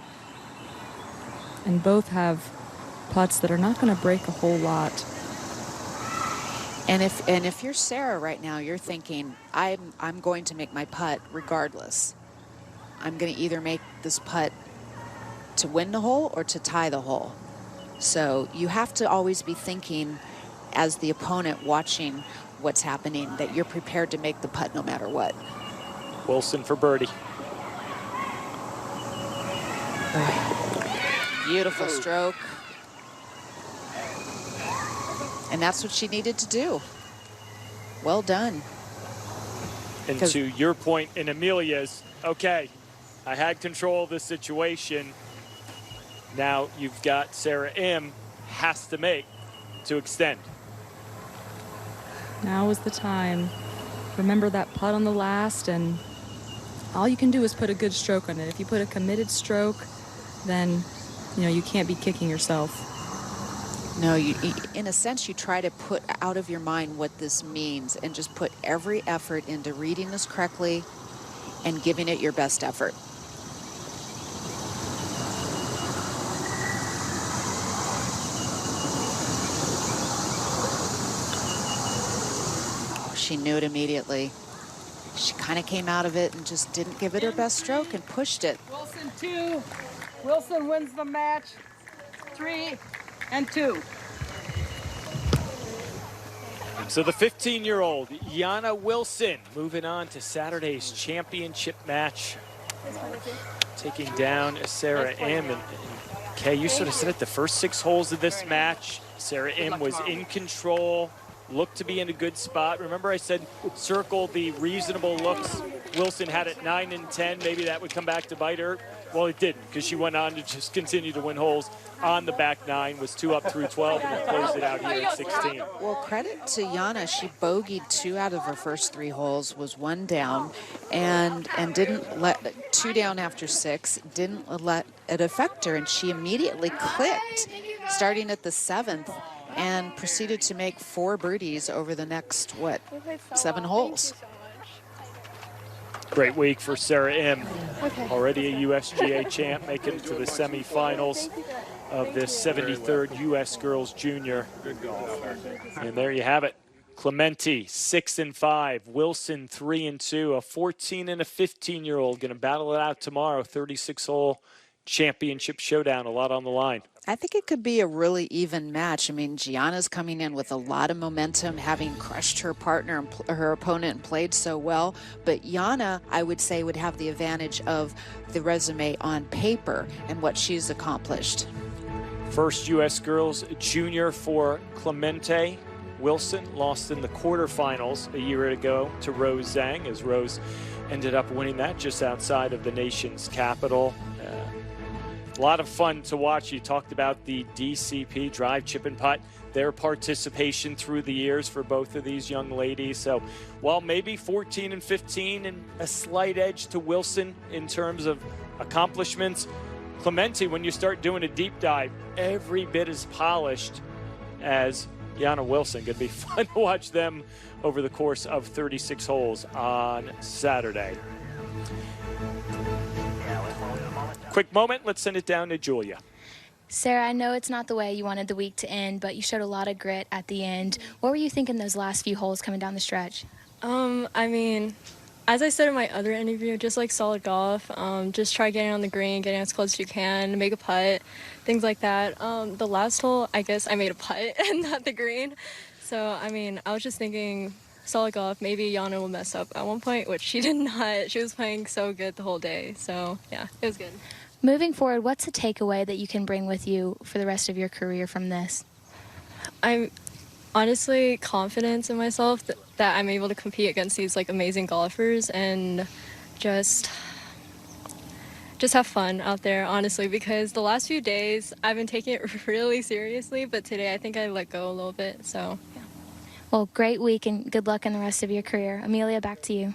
And both have putts that are not going to break a whole lot. And if you're Sarah right now, you're thinking, I'm going to make my putt regardless. I'm going to either make this putt to win the hole or to tie the hole. So you have to always be thinking, as the opponent watching what's happening, that you're prepared to make the putt no matter what. Wilson for birdie. Beautiful stroke. And that's what she needed to do. Well done. And to your point and Amelia's, okay, I had control of the situation. Now you've got Sarah M. has to make to extend. Now is the time. Remember that putt on the last, and all you can do is put a good stroke on it. If you put a committed stroke, then you can't be kicking yourself. No, in a sense, you try to put out of your mind what this means and just put every effort into reading this correctly and giving it your best effort. She knew it immediately. she kind of came out of it and just didn't give it her best stroke and pushed it. Wilson 2. Wilson wins the match 3-2. So the 15-year-old Yana Wilson moving on to Saturday's championship match, taking down Sarah Im. And Kay, you sort of said it, the first 6 holes of this match, Sarah Im was in control, looked to be in a good spot. Remember I said circle the reasonable looks. Wilson had it 9 and 10. Maybe that would come back to bite her. Well, it didn't, because she went on to just continue to win holes on the back 9, was 2 up through 12, and then closed it out here at 16. Well, credit to Yana. She bogeyed 2 out of her first 3 holes, was 1 down, and didn't let 2 down after 6, didn't let it affect her, and she immediately clicked, starting at the 7th, and proceeded to make 4 birdies over the next, 7 holes. Great week for Sarah Im. Already a USGA champ, making it to the semifinals of this 73rd U.S. Girls Junior. And there you have it. Clemente 6 and 5, Wilson 3 and 2, a 14 and a 15-year-old going to battle it out tomorrow. 36-hole championship showdown, a lot on the line. I think it could be a really even match. I mean, Gianna's coming in with a lot of momentum, having crushed her partner and her opponent and played so well. But Yana, I would say, would have the advantage of the resume on paper and what she's accomplished. First U.S. Girls Junior for Clemente. Wilson lost in the quarterfinals a year ago to Rose Zhang, as Rose ended up winning that just outside of the nation's capital. A lot of fun to watch. You talked about the DCP, drive, chip, and putt, their participation through the years for both of these young ladies. So while maybe 14 and 15 and a slight edge to Wilson in terms of accomplishments, Clemente, when you start doing a deep dive, every bit as polished as Yana Wilson. Going to be fun to watch them over the course of 36 holes on Saturday. Quick moment, let's send it down to Julia. Sarah, I know it's not the way you wanted the week to end, but you showed a lot of grit at the end. What were you thinking those last few holes coming down the stretch? I mean, as I said in my other interview, just like solid golf, just try getting on the green, getting as close as you can, make a putt, things like that. The last hole, I guess I made a putt and not the green. So, I mean, I was just thinking solid golf, maybe Yana will mess up at one point, which she did not. She was playing so good the whole day. So, yeah, it was good. Moving forward, what's a takeaway that you can bring with you for the rest of your career from this? I'm honestly confident in myself that I'm able to compete against these like amazing golfers and just have fun out there, honestly, because the last few days I've been taking it really seriously, but today I think I let go a little bit. So, yeah. Well, great week and good luck in the rest of your career. Amelia, back to you.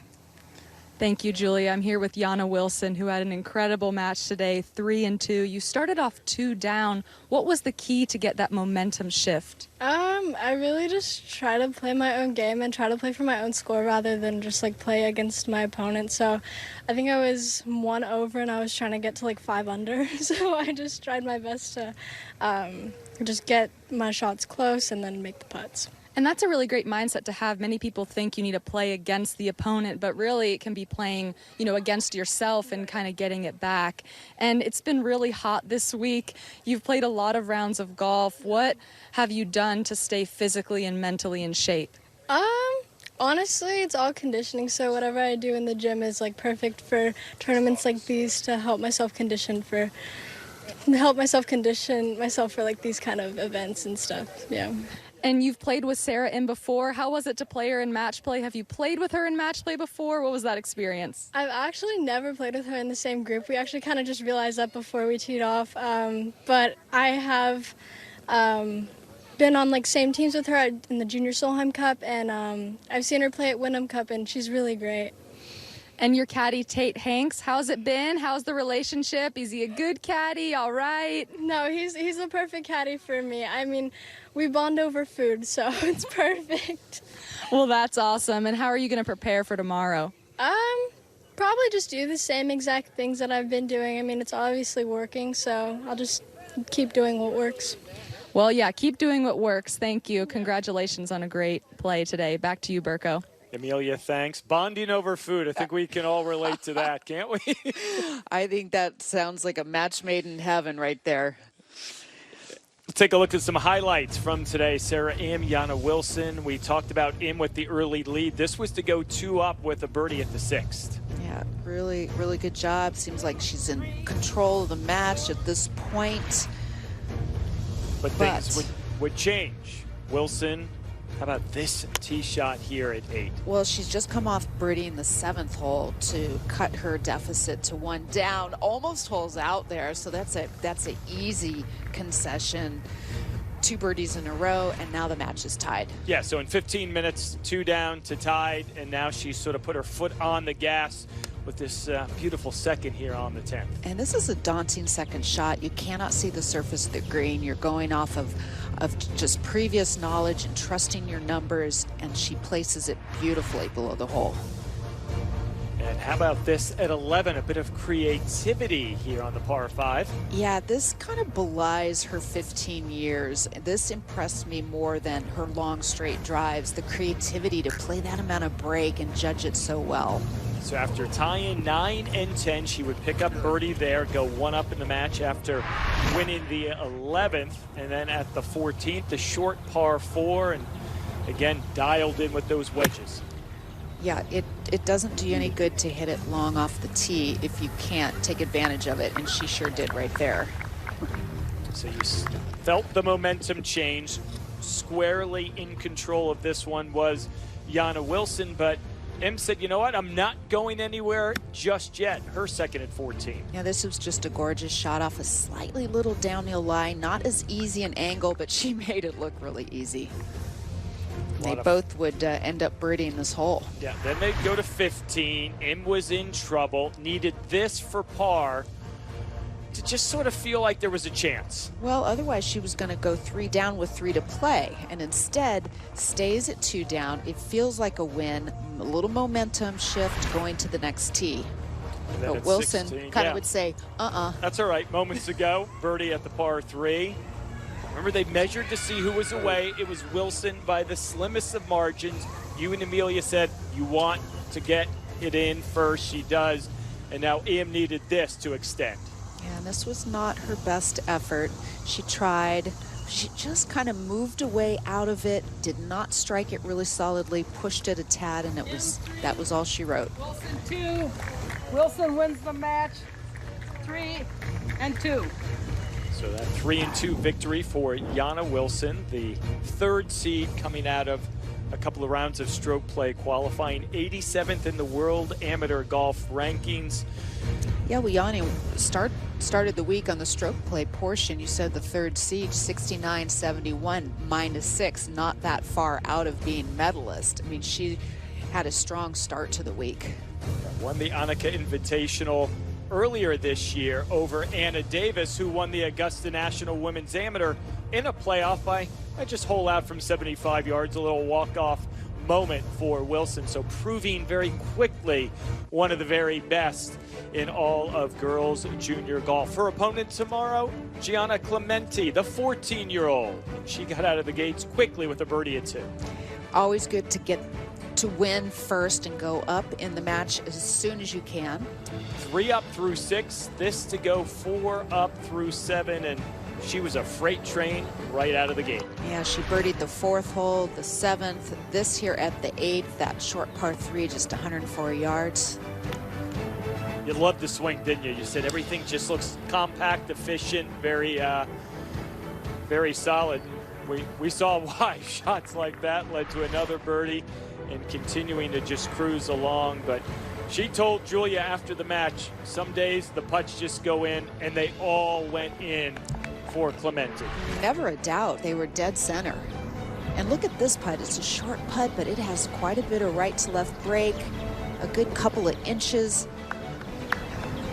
Thank you, Julia. I'm here with Yana Wilson, who had an incredible match today, 3 and 2. You started off 2 down. What was the key to get that momentum shift? I really just try to play my own game and try to play for my own score rather than just like play against my opponent. So I think I was 1 over and I was trying to get to like 5 under. So I just tried my best to just get my shots close and then make the putts. And that's a really great mindset to have. Many people think you need to play against the opponent, but really it can be playing, against yourself and kind of getting it back. And it's been really hot this week. You've played a lot of rounds of golf. What have you done to stay physically and mentally in shape? Honestly, it's all conditioning. So whatever I do in the gym is like perfect for tournaments like these to help myself condition myself for like these kind of events and stuff. Yeah. And you've played with Sarah Im before. How was it to play her in match play? Have you played with her in match play before? What was that experience? I've actually never played with her in the same group. We actually kind of just realized that before we teed off. But I have been on like same teams with her in the Junior Solheim Cup, and I've seen her play at Wyndham Cup, and she's really great. And your caddy, Tate Hanks, how's it been? How's the relationship? Is he a good caddy? All right? No, he's the perfect caddy for me. I mean, we bond over food, so it's perfect. Well, that's awesome. And how are you going to prepare for tomorrow? Probably just do the same exact things that I've been doing. I mean, it's obviously working, so I'll just keep doing what works. Well, yeah, keep doing what works. Thank you. Congratulations on a great play today. Back to you, Burko. Amelia, thanks. Bonding over food. I think we can all relate to that, can't we? I think that sounds like a match made in heaven right there. Let's take a look at some highlights from today. Sarah Im, Yana Wilson. We talked about Im with the early lead. This was to go 2 up with a birdie at the 6th. Yeah, really, really good job. Seems like she's in control of the match at this point. But things would change. Wilson, how about this tee shot here at 8? Well, she's just come off birdieing the 7th hole to cut her deficit to 1 down. Almost holes out there, so that's a easy concession. 2 birdies in a row, and now the match is tied. Yeah, so in 15 minutes, 2 down to tied, and now she's sort of put her foot on the gas with this beautiful second here on the 10th. And this is a daunting second shot. You cannot see the surface of the green. You're going off of just previous knowledge and trusting your numbers, and she places it beautifully below the hole. And how about this at 11, a bit of creativity here on the par 5. Yeah, this kind of belies her 15 years. This impressed me more than her long straight drives, the creativity to play that amount of break and judge it so well. So after tying 9 and 10, she would pick up birdie there, go 1 up in the match after winning the 11th. And then at the 14th, the short par 4, and again, dialed in with those wedges. Yeah, it doesn't do you any good to hit it long off the tee if you can't take advantage of it, and she sure did right there. So you felt the momentum change. Squarely in control of this one was Yana Wilson, but Im said, you know what, I'm not going anywhere just yet. Her second at 14. Yeah, this was just a gorgeous shot off a slightly little downhill line. Not as easy an angle, but she made it look really easy. They both would end up birdieing this hole. Yeah, then they'd go to 15. Im was in trouble, needed this for par to just sort of feel like there was a chance. Well, otherwise she was going to go 3 down with 3 to play, and instead stays at 2 down. It feels like a win, a little momentum shift going to the next tee. But Wilson 16, kind of would say, That's all right. Moments ago, birdie at the par 3. Remember, they measured to see who was away. It was Wilson by the slimmest of margins. You and Amelia said you want to get it in first. She does. And now Im needed this to extend. Yeah, and this was not her best effort. She tried. She just kind of moved away out of it, did not strike it really solidly, pushed it a tad, and that was all she wrote. Wilson 2. Wilson wins the match. 3 and 2. So that 3-2 victory for Yana Wilson, the 3rd seed coming out of a couple of rounds of stroke play, qualifying 87th in the world amateur golf rankings. Yeah, well, Yanni started the week on the stroke play portion. You said the 3rd seed, 69.71, -6, not that far out of being medalist. I mean, she had a strong start to the week. Won the Annika Invitational earlier this year over Anna Davis, who won the Augusta National Women's Amateur in a playoff by just hole out from 75 yards, a little walk-off moment for Wilson. So proving very quickly one of the very best in all of girls junior golf. Her opponent tomorrow, Gianna Clementi, the 14-year-old. She got out of the gates quickly with a birdie at 2. Always good to win first and go up in the match as soon as you can. 3 up through 6, this to go 4 up through 7, and she was a freight train right out of the gate. Yeah, she birdied the 4th hole, the 7th, this here at the 8th, that short par 3, just 104 yards. You loved the swing, didn't you? You said everything just looks compact, efficient, very solid. We saw why shots like that led to another birdie and continuing to just cruise along. But she told Julia after the match, some days the putts just go in, and they all went in for Clementi. Never a doubt. They were dead center. And look at this putt. It's a short putt, but it has quite a bit of right to left break, a good couple of inches.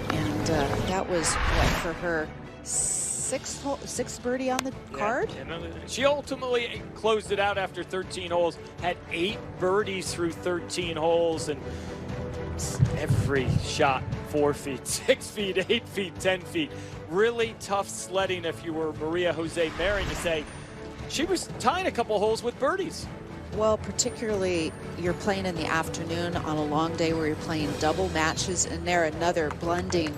And that was, what, for her sixth birdie on the card? And she ultimately closed it out after 13 holes, had 8 birdies through 13 holes, and every shot 4 feet, 6 feet, 8 feet, 10 feet. Really tough sledding if you were Maria Jose Marin to say she was tying a couple holes with birdies. Well, particularly you're playing in the afternoon on a long day where you're playing double matches, and they're another blending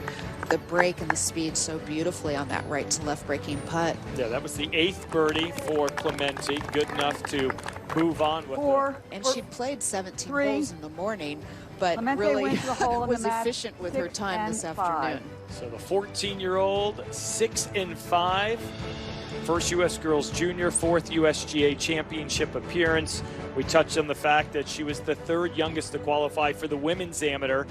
the break and the speed so beautifully on that right to left breaking putt. Yeah, that was the 8th birdie for Clemente. Good enough to move on with her. And she'd played 17 holes in the morning, but Clemente really wins the hole in was the match, efficient with her 6 time and this 5. afternoon. So the 14-year-old, 6 and 5. First U.S. Girls Junior, 4th USGA Championship appearance. We touched on the fact that she was the 3rd youngest to qualify for the Women's Amateur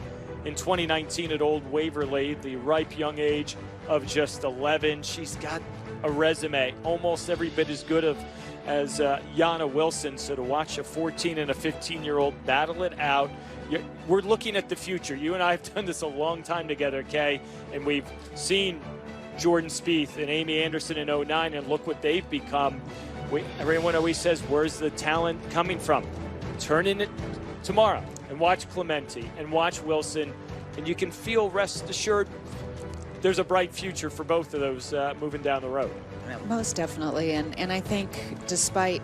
in 2019 at Old Waverly, the ripe young age of just 11. She's got a resume almost every bit as good as Yana Wilson. So to watch a 14 and a 15-year-old battle it out, we're looking at the future. You and I have done this a long time together, Kay, and we've seen Jordan Spieth and Amy Anderson in 09, and look what they've become. Everyone always says, where's the talent coming from? Turn in it tomorrow and watch Clemente and watch Wilson, and you can feel, rest assured, there's a bright future for both of those moving down the road. Most definitely, and I think despite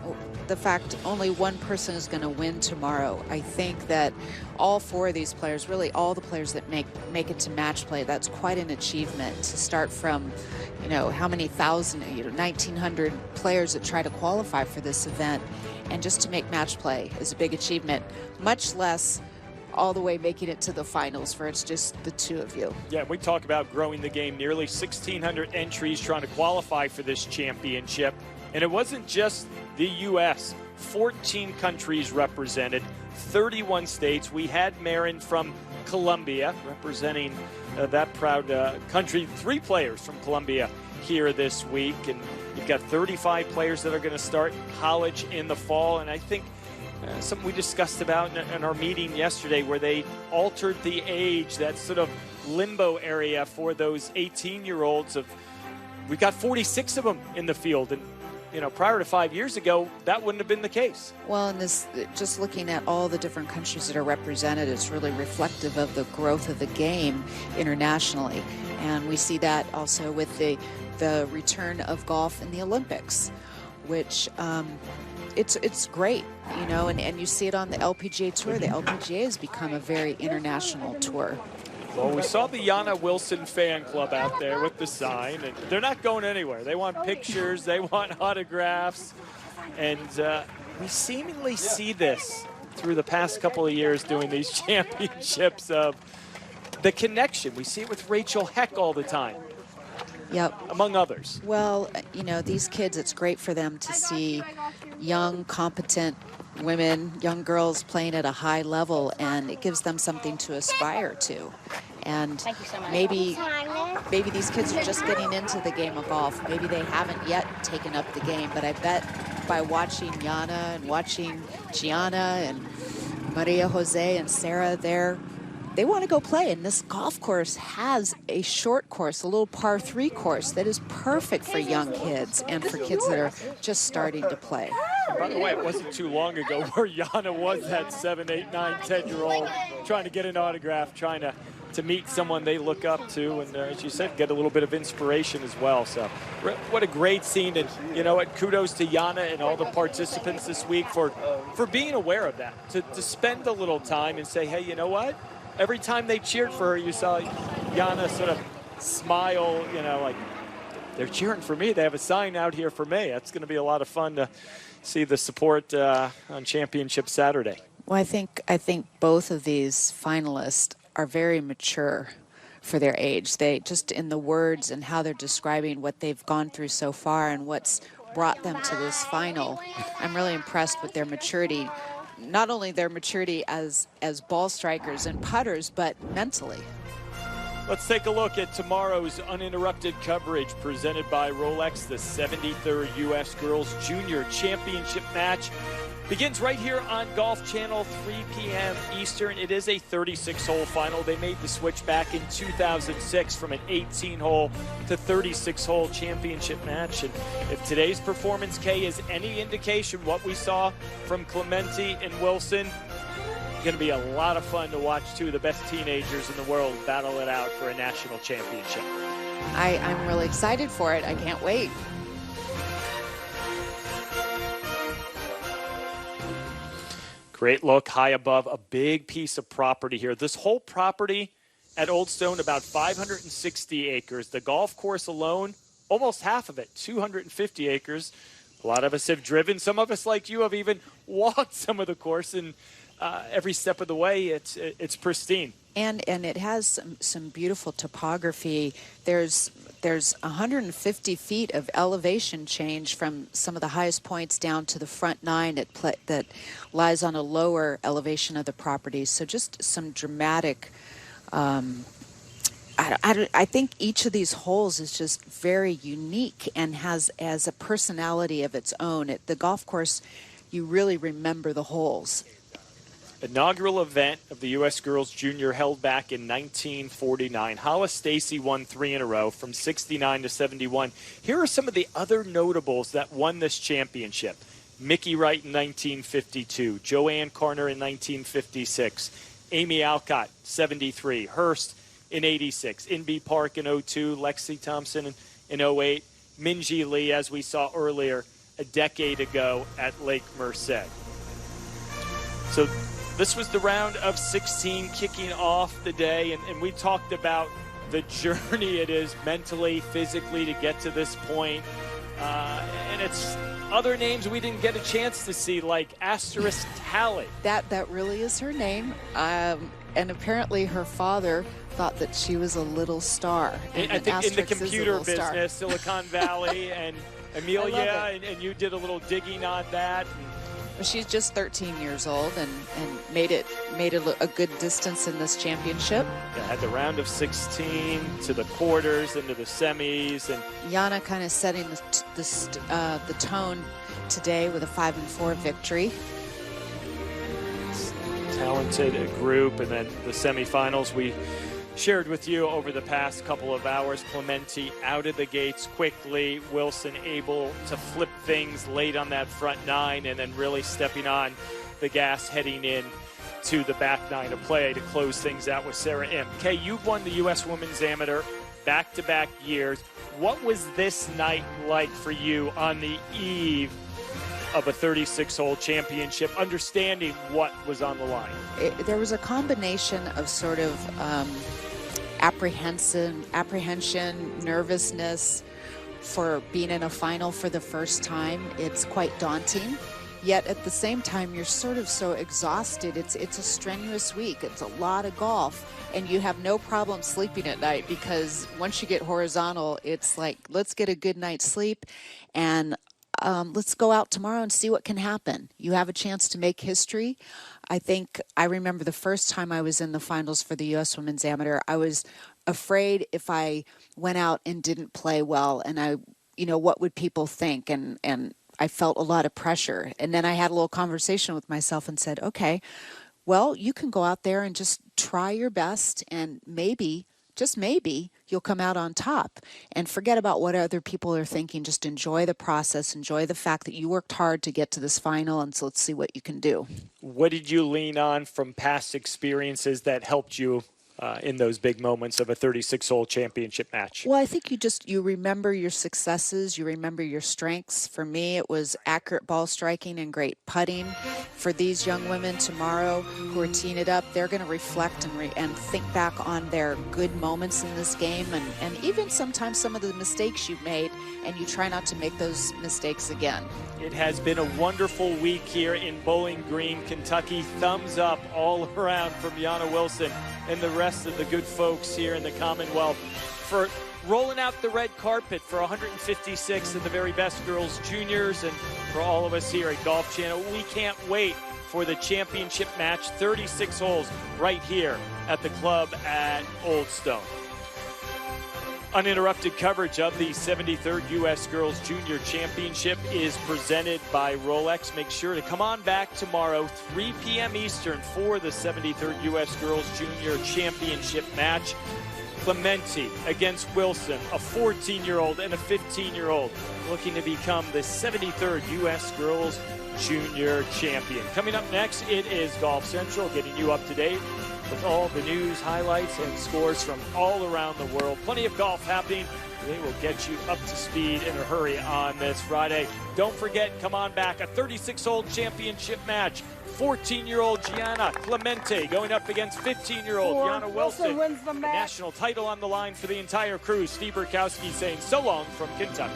the fact only one person is going to win tomorrow, I think that all 4 of these players, really all the players that make it to match play, that's quite an achievement to start from, you know, how many thousand, 1,900 players that try to qualify for this event, and just to make match play is a big achievement, much less all the way making it to the finals where it's just the 2 of you. Yeah, we talk about growing the game. Nearly 1,600 entries trying to qualify for this championship. And it wasn't just the U.S. 14 countries represented, 31 states. We had Marin from Colombia representing that proud country. 3 players from Colombia here this week. And you've got 35 players that are going to start college in the fall. And I think something we discussed about in our meeting yesterday, where they altered the age, that sort of limbo area for those 18-year-olds. We've got 46 of them in the field, and prior to 5 years ago, that wouldn't have been the case. Well, and this, just looking at all the different countries that are represented, it's really reflective of the growth of the game internationally, and we see that also with the return of golf in the Olympics, which it's great, and you see it on the LPGA Tour. The LPGA has become a very international tour. Well, we saw the Yana Wilson fan club out there with the sign, and they're not going anywhere. They want pictures, they want autographs, and we seemingly see this through the past couple of years doing these championships of the connection. We see it with Rachel Heck all the time. Yep. Among others. Well, these kids, it's great for them to see young, competent women, young girls playing at a high level, and it gives them something to aspire to. And maybe these kids are just getting into the game of golf. Maybe they haven't yet taken up the game, but I bet by watching Yana and watching Gianna and Maria Jose and Sarah, they want to go play. And this golf course has a short course, a little par 3 course that is perfect for young kids and for kids that are just starting to play. By the way, it wasn't too long ago where Yana was that 7, 8, 9, 10-year-old trying to get an autograph, trying to meet someone they look up to, and as you said, get a little bit of inspiration as well. So what a great scene, and what, kudos to Yana and all the participants this week for being aware of that, to spend a little time and say, hey, you know what? Every time they cheered for her, you saw Yana sort of smile, like they're cheering for me. They have a sign out here for me. That's going to be a lot of fun to see the support on Championship Saturday. Well, I think both of these finalists are very mature for their age. They just, in the words and how they're describing what they've gone through so far and what's brought them to this final, I'm really impressed with their maturity. Not only their maturity as ball strikers and putters, but mentally. Let's take a look at tomorrow's uninterrupted coverage presented by Rolex. The 73rd U.S. Girls Junior Championship match begins right here on Golf Channel, 3 p.m. Eastern. It is a 36-hole final. They made the switch back in 2006 from an 18-hole to 36-hole championship match. And if today's performance, Kay, is any indication what we saw from Clemente and Wilson, it's going to be a lot of fun to watch 2 of the best teenagers in the world battle it out for a national championship. I'm really excited for it. I can't wait. Great look high above a big piece of property here. This whole property at Old Stone, about 560 acres. The golf course alone, almost half of it, 250 acres. A lot of us have driven. Some of us, like you, have even walked some of the course, and every step of the way, it's pristine. And it has some beautiful topography. There's 150 feet of elevation change from some of the highest points down to the front nine that lies on a lower elevation of the property. So just some dramatic. I think each of these holes is just very unique and has a personality of its own. The golf course, you really remember the holes. Inaugural event of the U.S. Girls Junior held back in 1949. Hollis Stacy won 3 in a row from 69 to 71. Here are some of the other notables that won this championship. Mickey Wright in 1952, Joanne Carner in 1956, Amy Alcott, 73, Hurst in 86, Inbee Park in 02, Lexi Thompson in 08, Minjee Lee, as we saw earlier, a decade ago at Lake Merced. So this was the round of 16 kicking off the day, and we talked about the journey it is mentally, physically to get to this point. And it's other names we didn't get a chance to see, like Asterisk Talley. That really is her name. And apparently her father thought that she was a little star. I think in the computer business, Silicon Valley, and Amelia, and you did a little digging on that. She's just 13 years old and made it a good distance in this championship. Yeah, had the round of 16 to the quarters, into the semis, and Jana kind of setting the tone today with a 5-4 victory. Talented group, and then the semifinals we shared with you over the past couple of hours. Clemente out of the gates quickly. Wilson able to flip things late on that front nine, and then really stepping on the gas heading in to the back nine of play to close things out with Sarah Im. Kay, you've won the U.S. Women's Amateur back-to-back years. What was this night like for you on the eve of a 36-hole championship, understanding what was on the line? There was a combination of sort of apprehension, nervousness for being in a final for the first time. It's quite daunting. Yet at the same time, you're sort of so exhausted. It's a strenuous week. It's a lot of golf, and you have no problem sleeping at night because once you get horizontal, it's like, let's get a good night's sleep and let's go out tomorrow and see what can happen. You have a chance to make history. I remember the first time I was in the finals for the U.S. Women's Amateur, I was afraid if I went out and didn't play well, and what would people think? And I felt a lot of pressure. And then I had a little conversation with myself and said, okay, well, you can go out there and just try your best, and maybe, just maybe, you'll come out on top, and forget about what other people are thinking. Just enjoy the process, enjoy the fact that you worked hard to get to this final, and so let's see what you can do. What did you lean on from past experiences that helped you in those big moments of a 36-hole championship match? Well, I think you remember your successes, you remember your strengths. For me, it was accurate ball striking and great putting. For these young women tomorrow who are teeing it up, they're going to reflect and think back on their good moments in this game, and even sometimes some of the mistakes you've made, and you try not to make those mistakes again. It has been a wonderful week here in Bowling Green, Kentucky. Thumbs up all around from Jana Wilson and the rest of the good folks here in the Commonwealth for rolling out the red carpet for 156 of the very best girls juniors, and for all of us here at Golf Channel. We can't wait for the championship match, 36 holes right here at the club at Old Stone. Uninterrupted coverage of the 73rd U.S. Girls Junior Championship is presented by Rolex. Make sure to come on back tomorrow, 3 p.m. Eastern, for the 73rd U.S. Girls Junior Championship match. Clemente against Wilson, a 14-year-old and a 15-year-old, looking to become the 73rd U.S. Girls Junior Champion. Coming up next, it is Golf Central, getting you up to date with all the news, highlights, and scores from all around the world. Plenty of golf happening. They will get you up to speed in a hurry on this Friday. Don't forget, come on back, a 36-hole championship match, 14-year-old Gianna Clemente going up against 15-year-old Yana Wilson. Wins the match. National title on the line for the entire crew. Steve Burkowski saying so long from Kentucky.